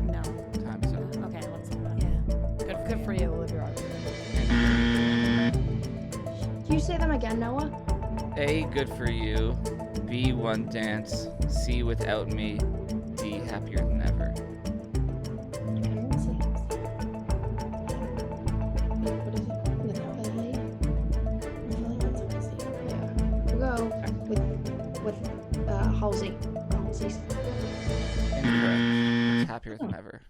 Speaker 5: No.
Speaker 3: Time's up.
Speaker 5: Okay, let's do that.
Speaker 2: Yeah. Good for you, Olivia Rodrigo.
Speaker 6: Can you say them again, Noah?
Speaker 3: A, Good For You. B, One Dance. C, Without Me. D, Happier Than Ever.
Speaker 6: Okay, let's see. What is it? Yeah. We'll go with Halsey. Halsey's.
Speaker 3: Incorrect. It's Happier Than Ever.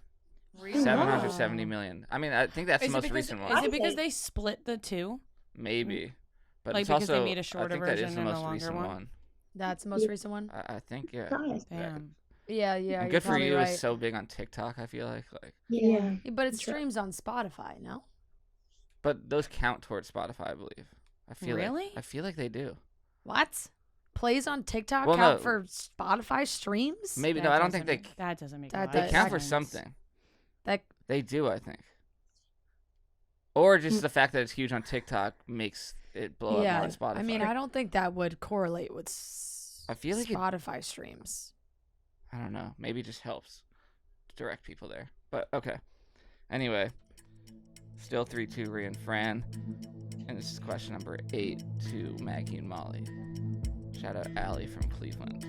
Speaker 5: Really?
Speaker 3: 770 million. I mean, I think that's the
Speaker 5: Is it
Speaker 3: most
Speaker 5: because-
Speaker 3: recent
Speaker 5: Is
Speaker 3: one.
Speaker 5: it because they split the two?
Speaker 3: Maybe. But
Speaker 5: Like
Speaker 3: it's
Speaker 5: because they
Speaker 3: also,
Speaker 5: made a shorter
Speaker 3: I think that is
Speaker 5: version
Speaker 3: the
Speaker 5: and a
Speaker 3: most
Speaker 5: longer
Speaker 3: recent
Speaker 5: one?
Speaker 3: one.
Speaker 2: That's the most recent one?
Speaker 3: I think, yeah.
Speaker 6: Nice.
Speaker 5: Damn.
Speaker 2: Yeah,
Speaker 3: And
Speaker 2: you're
Speaker 3: Good For
Speaker 2: probably
Speaker 3: You
Speaker 2: right.
Speaker 3: is so big on TikTok, I feel like.
Speaker 6: Yeah.
Speaker 2: But it streams on Spotify, no?
Speaker 3: But those count towards Spotify, I believe.
Speaker 5: Really?
Speaker 3: I feel like they do.
Speaker 2: What? Plays on TikTok
Speaker 3: Well,
Speaker 2: count
Speaker 3: no.
Speaker 2: for Spotify streams?
Speaker 3: Maybe,
Speaker 5: That
Speaker 3: no, I don't think
Speaker 5: doesn't
Speaker 3: they
Speaker 5: make- That doesn't make.
Speaker 2: That
Speaker 5: a lot
Speaker 3: they
Speaker 5: of
Speaker 2: does.
Speaker 3: count for
Speaker 5: sense.
Speaker 3: something.
Speaker 2: That
Speaker 3: They do, I think. Or just the fact that it's huge on TikTok makes it blow up
Speaker 2: yeah.
Speaker 3: more on Spotify.
Speaker 2: I mean, I don't think that would correlate with
Speaker 3: I feel like it-
Speaker 2: Spotify streams.
Speaker 3: I don't know. Maybe it just helps direct people there. But okay. Anyway, still 3-2 Rhea and Fran. And this is question number 8 to Maggie and Molly. Shout out Allie from Cleveland.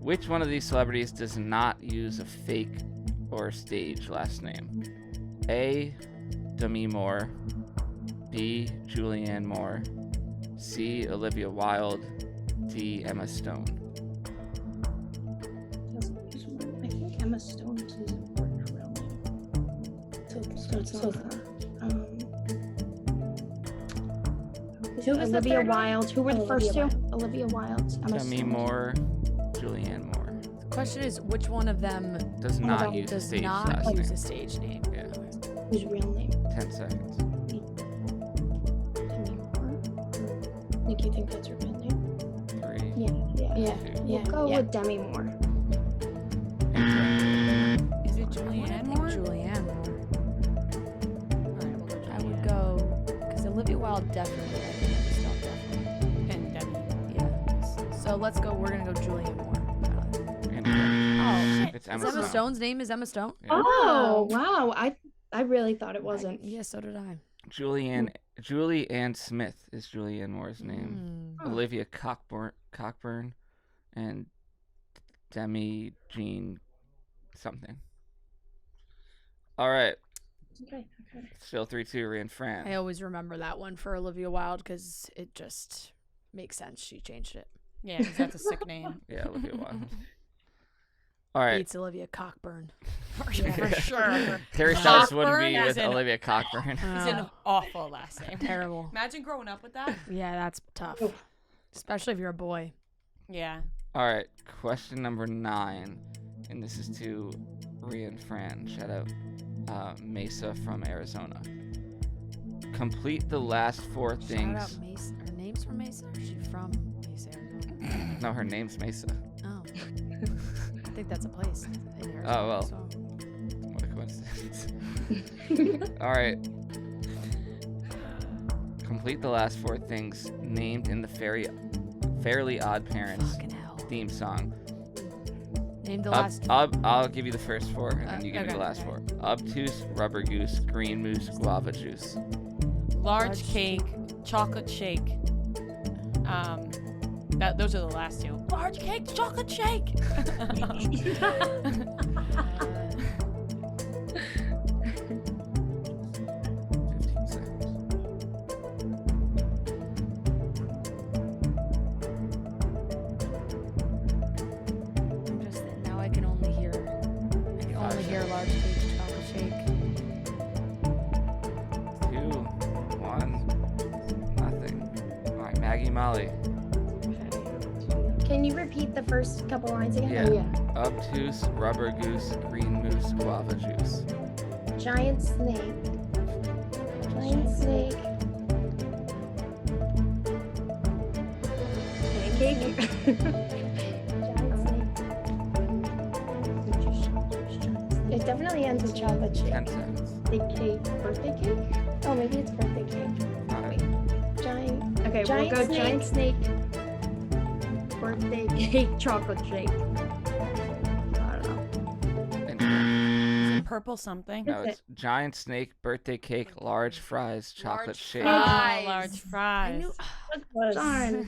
Speaker 3: Which one of these celebrities does not use a fake or stage last name? A. Demi Moore. B. Julianne Moore. C. Olivia Wilde. D. Emma Stone.
Speaker 4: I think Emma Stone is her real name. So it's not that.
Speaker 6: Who was the
Speaker 4: Olivia
Speaker 6: third one?
Speaker 4: Wilde. Who were the first two?
Speaker 6: Olivia
Speaker 4: Olivia Wilde. Emma
Speaker 3: Demi
Speaker 4: Stone.
Speaker 3: Moore. Julianne Moore.
Speaker 2: The question is, which one of them
Speaker 3: Does not use a
Speaker 2: does
Speaker 3: stage
Speaker 2: not
Speaker 3: last
Speaker 2: use
Speaker 3: name.
Speaker 2: a stage name?
Speaker 3: Yeah.
Speaker 4: Whose real name?
Speaker 3: 10 seconds.
Speaker 4: Demi Moore. Nick, you think that's her real name?
Speaker 3: 3.
Speaker 4: Yeah.
Speaker 6: We'll go
Speaker 4: Yeah.
Speaker 6: with Demi Moore.
Speaker 3: Incorrect.
Speaker 5: Is it Julianne Moore?
Speaker 2: Julianne Moore.
Speaker 5: All right, we'll go
Speaker 2: I would
Speaker 5: Julianne.
Speaker 2: go because Olivia Wilde definitely. I think Emma Stone definitely.
Speaker 5: And Demi.
Speaker 2: Yeah. So let's go. We're gonna go Julianne Moore.
Speaker 3: Incorrect.
Speaker 2: Oh,
Speaker 3: It's
Speaker 2: is
Speaker 3: Emma
Speaker 2: Emma
Speaker 3: Stone.
Speaker 2: Stone's name is Emma Stone?
Speaker 3: Yeah.
Speaker 4: Oh wow! I really thought it wasn't.
Speaker 2: Yeah, so did I.
Speaker 3: Julie Ann Smith is Julianne Moore's name. Olivia Cockburn and Demi Jean something. All right.
Speaker 4: Okay.
Speaker 3: Still 3-2, Rhea and Fran.
Speaker 2: I always remember that one for Olivia Wilde because it just makes sense. She changed it.
Speaker 5: Yeah, 'cause that's a sick name.
Speaker 3: Yeah, Olivia Wilde. All right.
Speaker 2: Beats Olivia Cockburn.
Speaker 5: For sure.
Speaker 3: Terry Styles wouldn't
Speaker 5: Cockburn
Speaker 3: be
Speaker 5: as
Speaker 3: with
Speaker 5: in-
Speaker 3: Olivia Cockburn.
Speaker 5: It's an awful last name.
Speaker 2: Terrible.
Speaker 5: Imagine growing up with that.
Speaker 2: Yeah, that's tough. Especially if you're a boy.
Speaker 5: Yeah.
Speaker 3: All right, question number 9, and this is to Rhea and Fran. Shout out Mesa from Arizona. Complete the last 4
Speaker 2: Shout
Speaker 3: things.
Speaker 2: out Mesa. Her name's from Mesa? Or is she from Mesa, Arizona?
Speaker 3: No, her name's Mesa.
Speaker 2: Oh. I think that's a place in Arizona.
Speaker 3: Oh, well.
Speaker 2: So.
Speaker 3: What a coincidence. All right. Complete the last 4 things named in the Fairly Odd Parents
Speaker 2: Fucking hell.
Speaker 3: theme song.
Speaker 2: Name the last.
Speaker 3: I'll give you the first 4, and then you give me the
Speaker 5: okay,
Speaker 3: last
Speaker 5: okay.
Speaker 3: 4. Obtuse, rubber goose, green moose, guava juice.
Speaker 5: Large cake, chocolate shake. Those are the last 2. Large cake, chocolate shake.
Speaker 3: 15 seconds.
Speaker 2: I'm just now I can only hear. I can only hear large cake, chocolate shake.
Speaker 3: 2, 1, nothing. All right, Maggie Molly.
Speaker 6: Can you repeat the first couple lines again?
Speaker 3: Yeah.
Speaker 4: Oh, yeah.
Speaker 3: Obtuse, rubber goose, green moose, guava juice.
Speaker 6: Giant snake. Giant snake. Pancake. Giant snake. It definitely ends with chocolate shake.
Speaker 3: 10 seconds.
Speaker 6: Big cake. Birthday cake? Oh, maybe it's birthday cake.
Speaker 3: All right.
Speaker 6: Giant.
Speaker 4: Okay,
Speaker 6: Giant
Speaker 4: we'll go
Speaker 6: snake.
Speaker 4: giant
Speaker 6: snake. Birthday cake.
Speaker 4: chocolate shake.
Speaker 6: I don't know.
Speaker 3: Incorrect.
Speaker 5: Purple something.
Speaker 3: No,
Speaker 6: Is
Speaker 3: it's giant snake, birthday cake, large fries, chocolate
Speaker 2: Large
Speaker 3: shake.
Speaker 2: fries.
Speaker 5: Oh, large fries.
Speaker 2: I knew.
Speaker 6: Darn.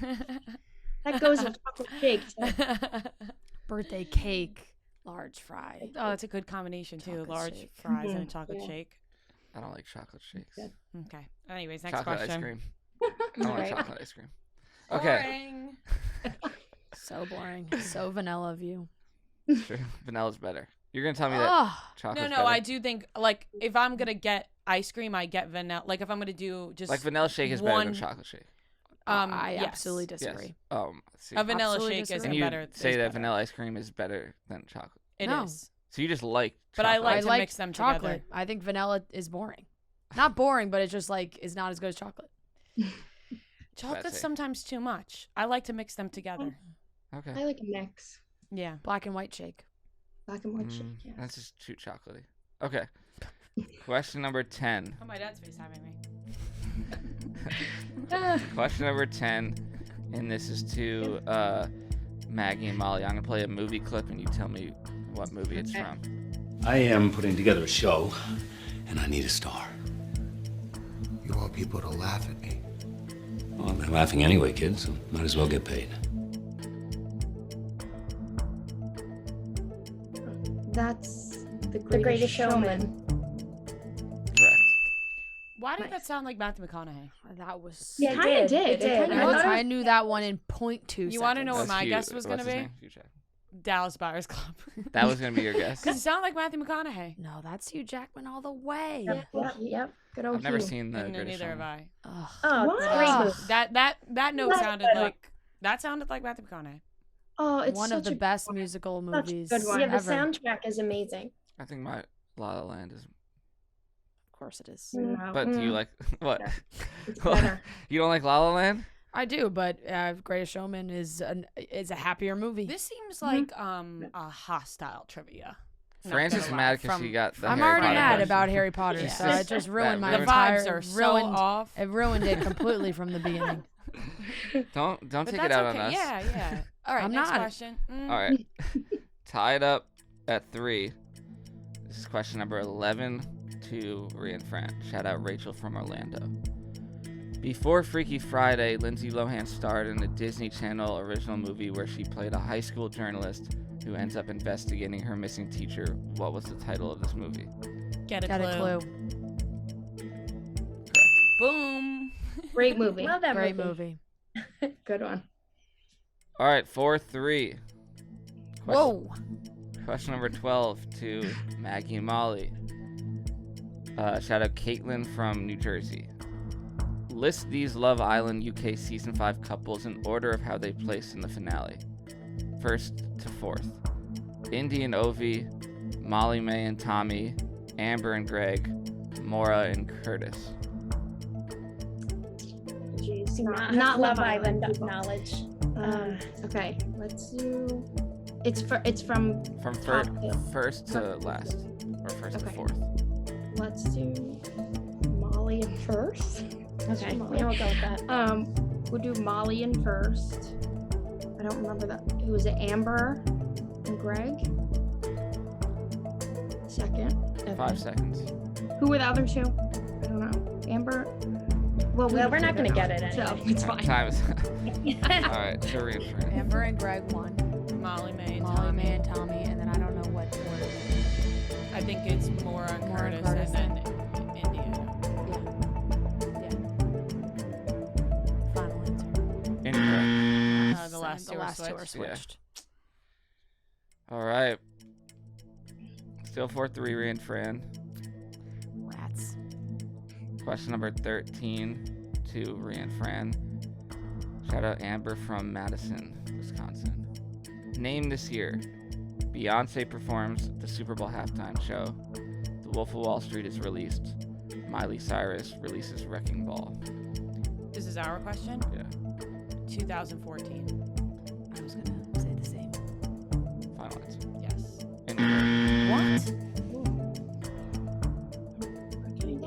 Speaker 6: That goes with chocolate shake.
Speaker 2: Birthday cake, large fry.
Speaker 5: Oh, that's a good combination too.
Speaker 2: Chocolate
Speaker 5: Large
Speaker 2: shake.
Speaker 5: fries and a
Speaker 4: Mhm.
Speaker 5: chocolate
Speaker 4: Yeah.
Speaker 5: shake.
Speaker 3: I don't like chocolate shakes.
Speaker 4: Good.
Speaker 5: Okay. Anyways, next
Speaker 3: Chocolate
Speaker 5: question.
Speaker 3: ice cream. I don't like
Speaker 6: Alright.
Speaker 3: chocolate ice cream. Okay.
Speaker 5: Boring.
Speaker 2: So boring. So vanilla of you.
Speaker 3: True. Vanilla's better. You're gonna tell me that
Speaker 2: Oh,
Speaker 3: chocolate's
Speaker 5: No,
Speaker 3: better.
Speaker 5: I do think like if I'm gonna get ice cream, I get vanilla. Like if I'm gonna do just
Speaker 3: like vanilla shake is better
Speaker 5: one-
Speaker 3: than chocolate shake.
Speaker 2: I
Speaker 5: yes.
Speaker 2: absolutely
Speaker 3: Yes.
Speaker 2: disagree.
Speaker 3: See.
Speaker 5: A vanilla
Speaker 2: Absolutely
Speaker 5: shake
Speaker 2: disagree.
Speaker 5: isn't
Speaker 3: and you
Speaker 5: better.
Speaker 3: say
Speaker 5: is
Speaker 3: that
Speaker 5: better.
Speaker 3: vanilla ice cream is better than chocolate.
Speaker 5: It
Speaker 2: No.
Speaker 5: is.
Speaker 3: So you just like
Speaker 5: But I
Speaker 3: chocolate
Speaker 5: like
Speaker 3: ice
Speaker 5: to
Speaker 2: like
Speaker 5: mix them
Speaker 2: chocolate.
Speaker 5: together.
Speaker 2: I think vanilla is boring. Not boring, but it's just like is not as good as chocolate.
Speaker 5: Chocolate's
Speaker 3: take.
Speaker 5: sometimes too much. I like to mix them together.
Speaker 3: Okay.
Speaker 4: I like a mix.
Speaker 5: Yeah.
Speaker 2: Black and white shake.
Speaker 4: Black and white shake. Yeah.
Speaker 3: That's just too chocolatey. Okay. Question number 10.
Speaker 5: Oh, my dad's FaceTiming me.
Speaker 3: Question number 10, and this is to Maggie and Molly. I'm gonna play a movie clip, and you tell me what movie it's from.
Speaker 7: I am putting together a show, and I need a star.
Speaker 8: You want people to laugh at me.
Speaker 7: Well, they're laughing anyway, kids, so might as well get paid.
Speaker 4: That's The
Speaker 6: Greatest Showman.
Speaker 3: Correct.
Speaker 5: Why did that sound like Matthew McConaughey?
Speaker 2: That was.
Speaker 6: Yeah,
Speaker 4: Kinda
Speaker 6: it
Speaker 4: did.
Speaker 6: It did.
Speaker 4: Kinda was.
Speaker 2: I knew that one in 0.2
Speaker 5: You want to know what
Speaker 3: That's
Speaker 5: my
Speaker 3: Hugh-
Speaker 5: guess was going to
Speaker 3: what's his
Speaker 5: be?
Speaker 3: name? Hugh Jackman.
Speaker 5: Dallas Buyers Club.
Speaker 3: That was gonna be your guess.
Speaker 5: Because it sounded like Matthew McConaughey.
Speaker 2: No, that's Hugh Jackman all the way.
Speaker 6: Yep.
Speaker 4: Good old
Speaker 3: I've never
Speaker 4: Hugh.
Speaker 3: seen the
Speaker 5: And
Speaker 3: Greatest
Speaker 5: neither have
Speaker 3: Showman.
Speaker 5: I.
Speaker 2: Ugh.
Speaker 6: Oh,
Speaker 4: What?
Speaker 6: it's a great
Speaker 2: Ugh.
Speaker 6: movie.
Speaker 5: That note
Speaker 6: That's
Speaker 5: sounded
Speaker 6: good.
Speaker 5: like Matthew McConaughey.
Speaker 4: Oh, it's
Speaker 2: One of
Speaker 4: such
Speaker 2: the
Speaker 4: a
Speaker 2: best musical
Speaker 4: such a
Speaker 2: movies
Speaker 4: good one.
Speaker 6: Yeah, the
Speaker 2: ever.
Speaker 6: soundtrack is amazing.
Speaker 3: I think my La La Land is.
Speaker 2: Of course it is.
Speaker 6: No.
Speaker 3: But do you like what?
Speaker 6: It's better.
Speaker 3: You don't like La La Land?
Speaker 2: I do, but Greatest Showman is a happier movie.
Speaker 5: This seems like a hostile trivia. Not
Speaker 3: Francis
Speaker 5: gonna lie.
Speaker 3: mad because
Speaker 5: From-
Speaker 3: she got the
Speaker 2: I'm
Speaker 3: Harry
Speaker 2: already
Speaker 3: Potter
Speaker 2: mad
Speaker 3: question.
Speaker 2: about Harry Potter,
Speaker 5: Yeah.
Speaker 2: so it just ruined my
Speaker 3: The
Speaker 5: The
Speaker 2: entire.
Speaker 5: vibes are so
Speaker 2: ruined,
Speaker 5: off.
Speaker 2: It ruined it completely from the beginning.
Speaker 3: Don't
Speaker 5: But
Speaker 3: take
Speaker 5: that's
Speaker 3: it out
Speaker 5: okay.
Speaker 3: on us.
Speaker 5: Yeah. All right,
Speaker 2: I'm
Speaker 5: next
Speaker 2: not.
Speaker 5: question.
Speaker 3: All right. Tied up at 3. This is question number 11 to Rhea and Fran. Shout out Rachel from Orlando. Before Freaky Friday, Lindsay Lohan starred in a Disney Channel original movie where she played a high school journalist who ends up investigating her missing teacher. What was the title of this movie?
Speaker 5: Get a
Speaker 2: Got
Speaker 5: clue.
Speaker 2: a clue.
Speaker 3: Correct.
Speaker 5: Boom.
Speaker 4: great movie.
Speaker 6: Love that
Speaker 2: Great
Speaker 6: movie.
Speaker 2: movie.
Speaker 4: Good one.
Speaker 3: All right, 4-3.
Speaker 2: Whoa.
Speaker 3: Question number 12 to Maggie and Molly. Shout out Caitlin from New Jersey. List these Love Island UK Season 5 couples in order of how they placed in the finale. First to fourth. Indy and Ovi, Molly May and Tommy, Amber and Greg, Maura and Curtis.
Speaker 6: Jeez,
Speaker 4: Not
Speaker 6: not
Speaker 4: Love
Speaker 6: Love Island
Speaker 4: people.
Speaker 6: knowledge.
Speaker 4: Okay, let's do. It's from.
Speaker 3: From
Speaker 4: Top two.
Speaker 3: first to last. Or first to
Speaker 4: Okay.
Speaker 3: fourth.
Speaker 4: Let's do Molly in first.
Speaker 6: Okay,
Speaker 4: Molly.
Speaker 6: yeah, we'll go with that.
Speaker 4: We'll do Molly in first. I don't remember that. It was Amber and Greg. Second.
Speaker 3: 5 seconds.
Speaker 4: Who were the other two? I don't know. Amber. Well,
Speaker 6: We're not gonna get it
Speaker 4: so
Speaker 6: anyway.
Speaker 4: it's fine.
Speaker 3: Time is Alright, so Rhea and Fran.
Speaker 2: Amber and Greg won.
Speaker 5: Molly May and
Speaker 2: Molly,
Speaker 5: Tommy.
Speaker 2: May, and Tommy, and then I don't know what order.
Speaker 5: I think it's Maura and
Speaker 2: Maura and
Speaker 5: Curtis,
Speaker 2: Curtis.
Speaker 5: and then India.
Speaker 2: Final answer.
Speaker 3: Incorrect.
Speaker 5: The last two are switched.
Speaker 2: switched.
Speaker 3: Alright. Still 4-3, Rhea and Fran.
Speaker 2: Rats.
Speaker 3: Question number 13 to Rhea and Fran. Shout out Amber from Madison, Wisconsin. Name this year. Beyonce performs the Super Bowl halftime show. The Wolf of Wall Street is released. Miley Cyrus releases Wrecking Ball.
Speaker 5: This is our question?
Speaker 3: Yeah.
Speaker 5: 2014.
Speaker 2: I was gonna say the same.
Speaker 3: Final answer.
Speaker 5: Yes.
Speaker 3: Incorrect.
Speaker 2: What?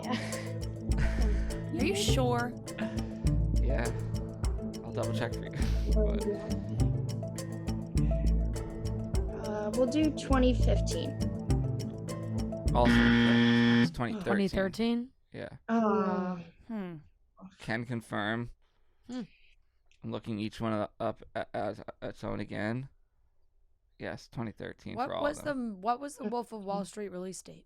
Speaker 6: Yeah.
Speaker 5: Are you sure?
Speaker 3: Yeah. I'll double check for you. But
Speaker 4: We'll do 2015.
Speaker 3: also incorrect. It's 2013.
Speaker 2: 2013.
Speaker 3: Yeah. Can confirm.
Speaker 2: Hmm.
Speaker 3: I'm looking each one up as its own again. Yes, 2013 for all of them.
Speaker 2: What was the Wolf of Wall Street release date?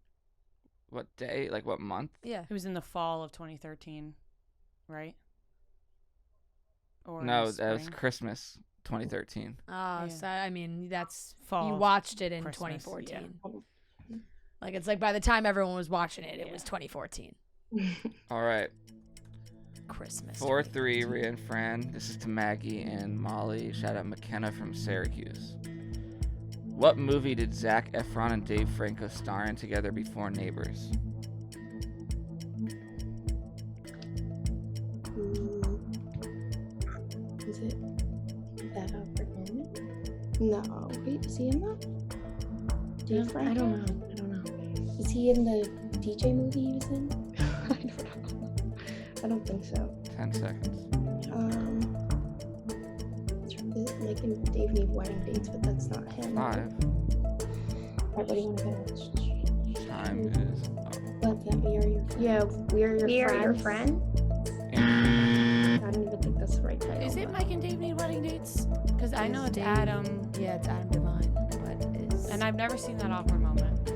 Speaker 3: What day? Like what month?
Speaker 2: Yeah.
Speaker 5: It was in the fall of 2013, right? Or in
Speaker 3: No,
Speaker 5: the
Speaker 3: that was
Speaker 5: spring?
Speaker 3: Christmas 2013.
Speaker 5: Yeah.
Speaker 2: So I mean, that's
Speaker 5: Fall.
Speaker 2: you watched it in
Speaker 5: Christmas,
Speaker 2: 2014. Like it's like by the time everyone was watching it, it was 2014.
Speaker 3: All right.
Speaker 2: Christmas.
Speaker 3: 4-3, Rhea and Fran. This is to Maggie and Molly. Shout out McKenna from Syracuse. What movie did Zac Efron and Dave Franco star in together before Neighbors?
Speaker 4: Is it that for him? No. Wait, is he in that? Dave Franco? I don't know. Is he in the DJ movie he was in? I don't know. I don't think so.
Speaker 3: 10 seconds.
Speaker 4: Like in Dave need wedding dates, but that's not him.
Speaker 3: 5.
Speaker 4: What do you want to go?
Speaker 3: Time is up.
Speaker 4: Love that we are your friend. Yeah, we are your
Speaker 6: We are
Speaker 4: friend.
Speaker 6: your friend.
Speaker 3: And
Speaker 4: I don't even think that's the right title.
Speaker 5: Is it Mike and Dave need wedding dates? Because I know it's
Speaker 2: Dave-
Speaker 5: Adam.
Speaker 2: Yeah, it's Adam Devine, but it's
Speaker 5: And And I've never seen that awkward moment.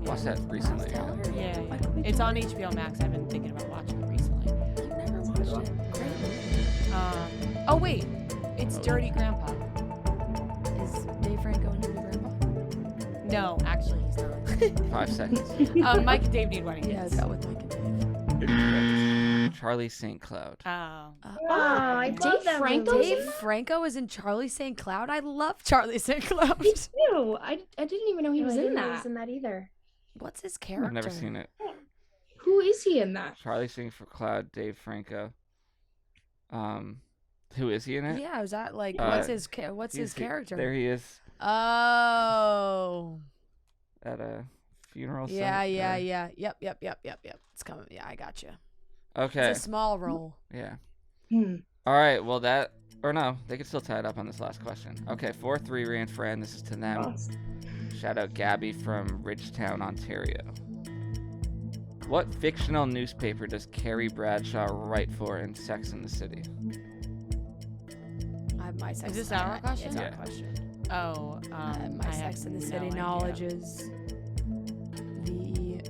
Speaker 3: Watched that recently.
Speaker 5: Yeah. It's on HBO Max. I've been thinking about watching it recently.
Speaker 2: You've never watched it. Great.
Speaker 5: Oh wait, it's Dirty Grandpa.
Speaker 2: Is Dave Franco and Dirty Grandpa?
Speaker 5: No, actually he's not.
Speaker 3: 5 seconds.
Speaker 5: Mike and Dave need wedding
Speaker 2: Yeah,
Speaker 5: dates.
Speaker 2: it's got with Mike and Dave.
Speaker 3: Charlie St. Cloud.
Speaker 5: Oh.
Speaker 6: I love that
Speaker 4: Franco?
Speaker 6: movie.
Speaker 2: Dave Franco is in Charlie St. Cloud. I love Charlie St. Cloud.
Speaker 4: Me too. I didn't even know he
Speaker 6: No,
Speaker 4: was
Speaker 6: I
Speaker 4: in
Speaker 6: didn't know he
Speaker 4: that.
Speaker 6: was in that either.
Speaker 2: What's his character?
Speaker 3: I've never seen it.
Speaker 4: Who is he in that?
Speaker 3: Charlie St. Cloud, Dave Franco. Who is he in it?
Speaker 2: Yeah, is that like what's his character?
Speaker 3: There he is
Speaker 2: Oh.
Speaker 3: at a funeral.
Speaker 2: Yeah.
Speaker 3: site,
Speaker 2: Yep. It's coming. Yeah, I got you.
Speaker 3: Okay.
Speaker 2: It's a small role.
Speaker 3: Yeah.
Speaker 4: Hmm.
Speaker 3: All right. Well, they could still tie it up on this last question. Okay, 4-3 Rhea and Fran. This is to them.
Speaker 4: Awesome.
Speaker 3: Shout out Gabby from Ridgetown, Ontario. What fictional newspaper does Carrie Bradshaw write for in Sex and the City?
Speaker 2: I have my Sex.
Speaker 5: Is this our question?
Speaker 2: It's our
Speaker 3: Yeah.
Speaker 2: question.
Speaker 5: Oh,
Speaker 2: My
Speaker 5: I
Speaker 2: Sex
Speaker 5: have
Speaker 2: and the
Speaker 5: no
Speaker 2: City
Speaker 5: idea.
Speaker 2: knowledge is the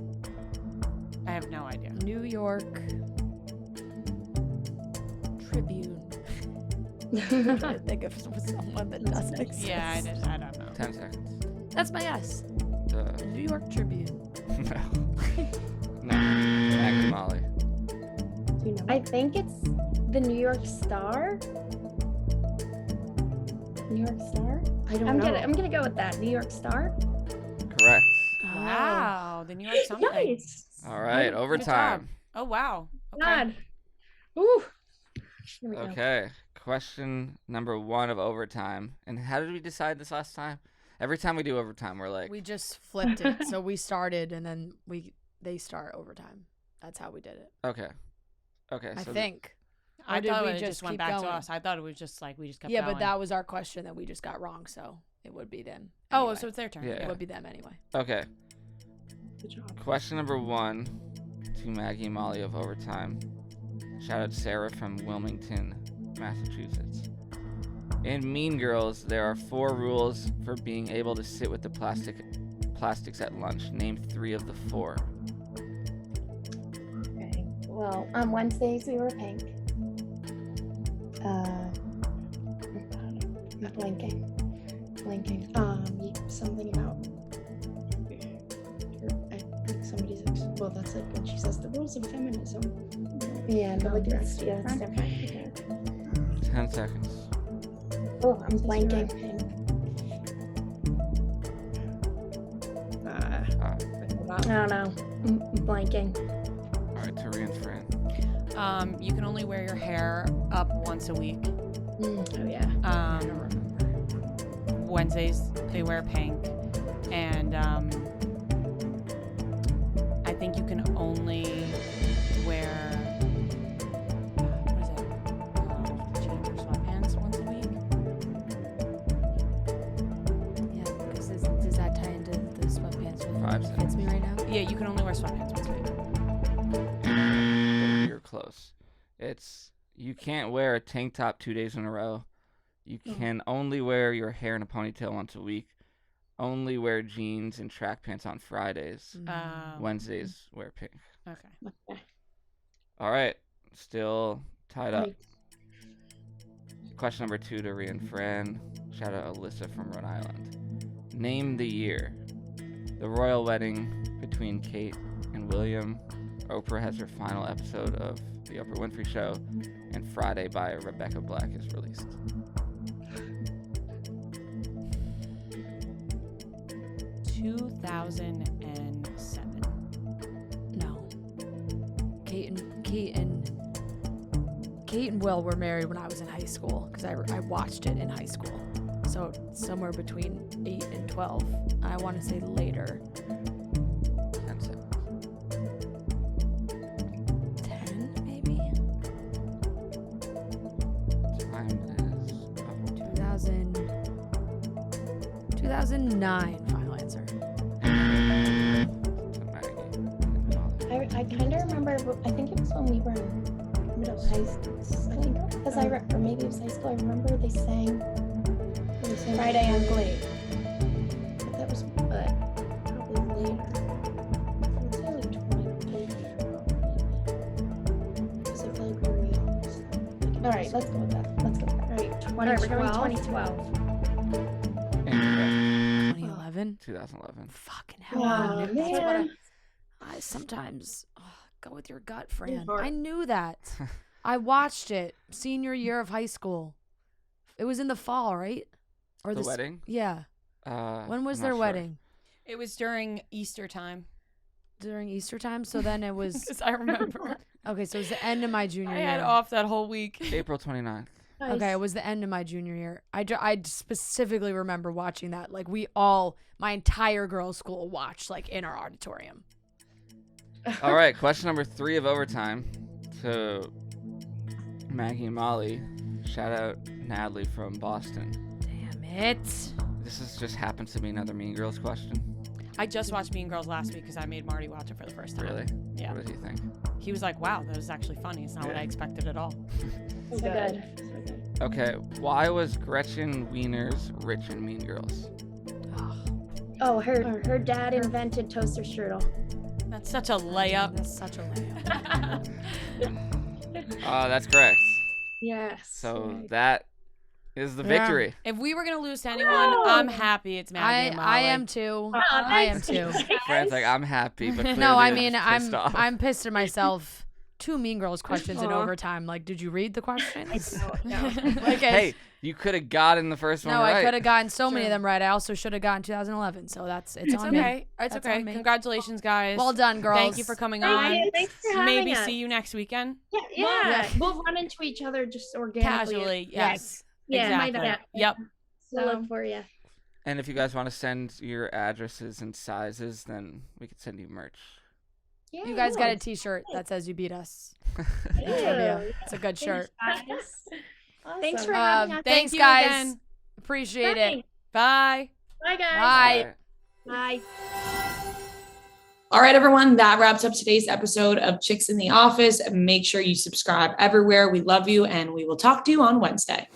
Speaker 5: I have no idea.
Speaker 2: New York Tribune. I'm trying to think of someone that doesn't exist.
Speaker 5: Yeah, I don't know.
Speaker 3: 10 seconds.
Speaker 2: That's my guess.
Speaker 3: The
Speaker 2: New York Tribune.
Speaker 3: no. Maggie Molly.
Speaker 4: Do you know?
Speaker 6: I think it's the New York Star.
Speaker 4: New York Star? I don't
Speaker 6: I'm
Speaker 4: know.
Speaker 6: gonna go with that. New York Star.
Speaker 3: Correct.
Speaker 5: Wow, the New York something.
Speaker 4: Nice.
Speaker 3: All right,
Speaker 5: Good
Speaker 3: overtime.
Speaker 5: job. Oh wow. Okay.
Speaker 6: God.
Speaker 4: Ooh. Here we go.
Speaker 3: Okay, question number 1 of overtime. And how did we decide this last time? Every time we do overtime, we're like,
Speaker 2: We just flipped it. So we started and then they start overtime. That's how we did it.
Speaker 3: okay. Okay,
Speaker 2: I
Speaker 3: so
Speaker 2: think.
Speaker 5: I
Speaker 2: Or did
Speaker 5: thought
Speaker 2: we
Speaker 5: it
Speaker 2: just
Speaker 5: just went
Speaker 2: keep
Speaker 5: back to
Speaker 2: going?
Speaker 5: us. I thought it was just like we just kept
Speaker 2: Yeah,
Speaker 5: going.
Speaker 2: but that was our question that we just got wrong, so it would be them.
Speaker 5: Oh,
Speaker 2: anyway.
Speaker 5: so it's their turn.
Speaker 3: Yeah.
Speaker 2: It would be them anyway.
Speaker 3: okay.
Speaker 4: Good job.
Speaker 3: Question number 1 to Maggie and Molly of overtime. Shout out Sarah from Wilmington, Massachusetts. In Mean Girls, there are 4 rules for being able to sit with the plastics at lunch. Name 3 of the 4.
Speaker 6: Okay. Well, on Wednesdays we were pink.
Speaker 4: Blinking. Something about. I think somebody's. Well, that's like when she says the rules of feminism.
Speaker 6: Yeah, no,
Speaker 4: Like
Speaker 6: that's
Speaker 4: that's
Speaker 6: yeah, that's
Speaker 4: different.
Speaker 6: different.
Speaker 4: Okay.
Speaker 3: 10 seconds.
Speaker 6: Oh, I'm
Speaker 4: Since you were
Speaker 6: blanking.
Speaker 4: pink.
Speaker 6: I don't know. I'm blanking.
Speaker 3: All right, Teresa and Fran.
Speaker 5: You can only wear your hair up once a week.
Speaker 6: Oh yeah.
Speaker 2: I don't remember.
Speaker 5: Wednesdays they wear pink, and I think you can only wear what is it? Jeans or sweatpants once a week.
Speaker 2: Yeah, because does that tie into the sweatpants?
Speaker 3: 5
Speaker 2: Fits
Speaker 3: seconds.
Speaker 2: me right now.
Speaker 5: Yeah, you can only wear sweatpants once a week.
Speaker 3: You're close. It's you can't wear a tank top 2 days in a row. You can only wear your hair in a ponytail once a week. Only wear jeans and track pants on Fridays. Wednesdays wear pink.
Speaker 5: Okay.
Speaker 4: Okay.
Speaker 3: All right, still tied up.
Speaker 4: Right.
Speaker 3: Question number 2 to Rhea and Fran. Shout out Alyssa from Rhode Island. Name the year. The royal wedding between Kate and William. Oprah has her final episode of The Oprah Winfrey Show. And Friday by Rebecca Black is released.
Speaker 5: 2007.
Speaker 2: No. Kate and Will were married when I was in high school because I watched it in high school. So somewhere between 8 and 12. I want to say later.
Speaker 3: 10 seconds.
Speaker 2: 10 maybe?
Speaker 3: Time is up.
Speaker 2: 2009 final answer.
Speaker 4: I kind of remember. I think it was when we were in middle high school. I think because or maybe it was high school. I remember they sang
Speaker 6: Friday on Glee. But that was probably later. I'd say like 20. Because I feel like we were young. All right, let's go with that. Let's go with that. All right, 2012. All right, we're going 2012.
Speaker 2: 2011.
Speaker 3: 2011.
Speaker 2: Fucking hell.
Speaker 6: Oh,
Speaker 2: That's what
Speaker 6: man.
Speaker 2: I sometimes go with your gut, Fran.
Speaker 6: hard.
Speaker 2: I knew that. I watched it senior year of high school. It was in the fall, right? Or
Speaker 3: The wedding?
Speaker 2: Yeah. When was
Speaker 3: I'm
Speaker 2: their
Speaker 3: not sure.
Speaker 2: wedding?
Speaker 5: It was during Easter time.
Speaker 2: During Easter time. So then it was.
Speaker 5: Because I remember.
Speaker 2: Okay, so it was the end of my junior
Speaker 5: I
Speaker 2: year.
Speaker 5: had off that whole week.
Speaker 3: April 29th.
Speaker 2: Okay, it was the end of my junior year. I specifically remember watching that. Like my entire girls' school watched like in our auditorium.
Speaker 3: All right, question number 3 of overtime to Maggie and Molly. Shout out Natalie from Boston.
Speaker 2: Damn it.
Speaker 3: This just happens to be another Mean Girls question.
Speaker 5: I just watched Mean Girls last week because I made Marty watch it for the first time.
Speaker 3: Really?
Speaker 5: Yeah.
Speaker 3: What did you think?
Speaker 5: He was like, wow, that was actually funny. It's not what I expected at all.
Speaker 6: So good.
Speaker 3: Okay, why was Gretchen Wiener's rich in Mean Girls?
Speaker 6: Oh, her dad invented toaster strudel.
Speaker 5: That's such a layup.
Speaker 2: That's such a layup.
Speaker 3: That's correct.
Speaker 6: Yes.
Speaker 3: So that is the victory.
Speaker 5: If we were going to lose to anyone, I'm happy it's Maggie and Molly.
Speaker 2: I am too.
Speaker 6: Oh,
Speaker 2: I am too.
Speaker 3: Fran's like, I'm happy, but clearly
Speaker 2: No, I
Speaker 3: I'm
Speaker 2: mean
Speaker 3: pissed off.
Speaker 2: I'm pissed at myself. 2 Mean Girls questions in overtime. Like, did you read the questions?
Speaker 6: No.
Speaker 2: Like,
Speaker 3: Hey, you could have gotten the first one
Speaker 2: no,
Speaker 3: right.
Speaker 2: I could have gotten so many of them right. I also should have gotten 2011. So it's
Speaker 5: It's
Speaker 2: on me.
Speaker 5: okay. It's
Speaker 2: That's
Speaker 5: okay.
Speaker 2: on me.
Speaker 5: Congratulations, guys.
Speaker 2: Well done, girls.
Speaker 5: Thank you for coming
Speaker 6: Thank
Speaker 5: on.
Speaker 6: you. Thanks for having
Speaker 5: Maybe
Speaker 6: us.
Speaker 5: see you next weekend.
Speaker 6: Yeah. We'll run into each other just organically.
Speaker 5: Casually. Yes.
Speaker 6: Yeah,
Speaker 5: Exactly.
Speaker 6: might have.
Speaker 5: Yep.
Speaker 6: We'll look for you.
Speaker 3: And if you guys want to send your addresses and sizes, then we could send you merch.
Speaker 6: Yeah,
Speaker 2: You guys got a T-shirt that says you beat us.
Speaker 6: Ew.
Speaker 2: It's a good shirt.
Speaker 6: Thanks for having us.
Speaker 2: Thanks,
Speaker 5: you
Speaker 2: guys.
Speaker 5: again.
Speaker 2: Appreciate it.
Speaker 5: Bye.
Speaker 6: Bye, guys.
Speaker 2: Bye.
Speaker 6: Bye.
Speaker 1: All right, everyone, that wraps up today's episode of Chicks in the Office. Make sure you subscribe everywhere. We love you, and we will talk to you on Wednesday.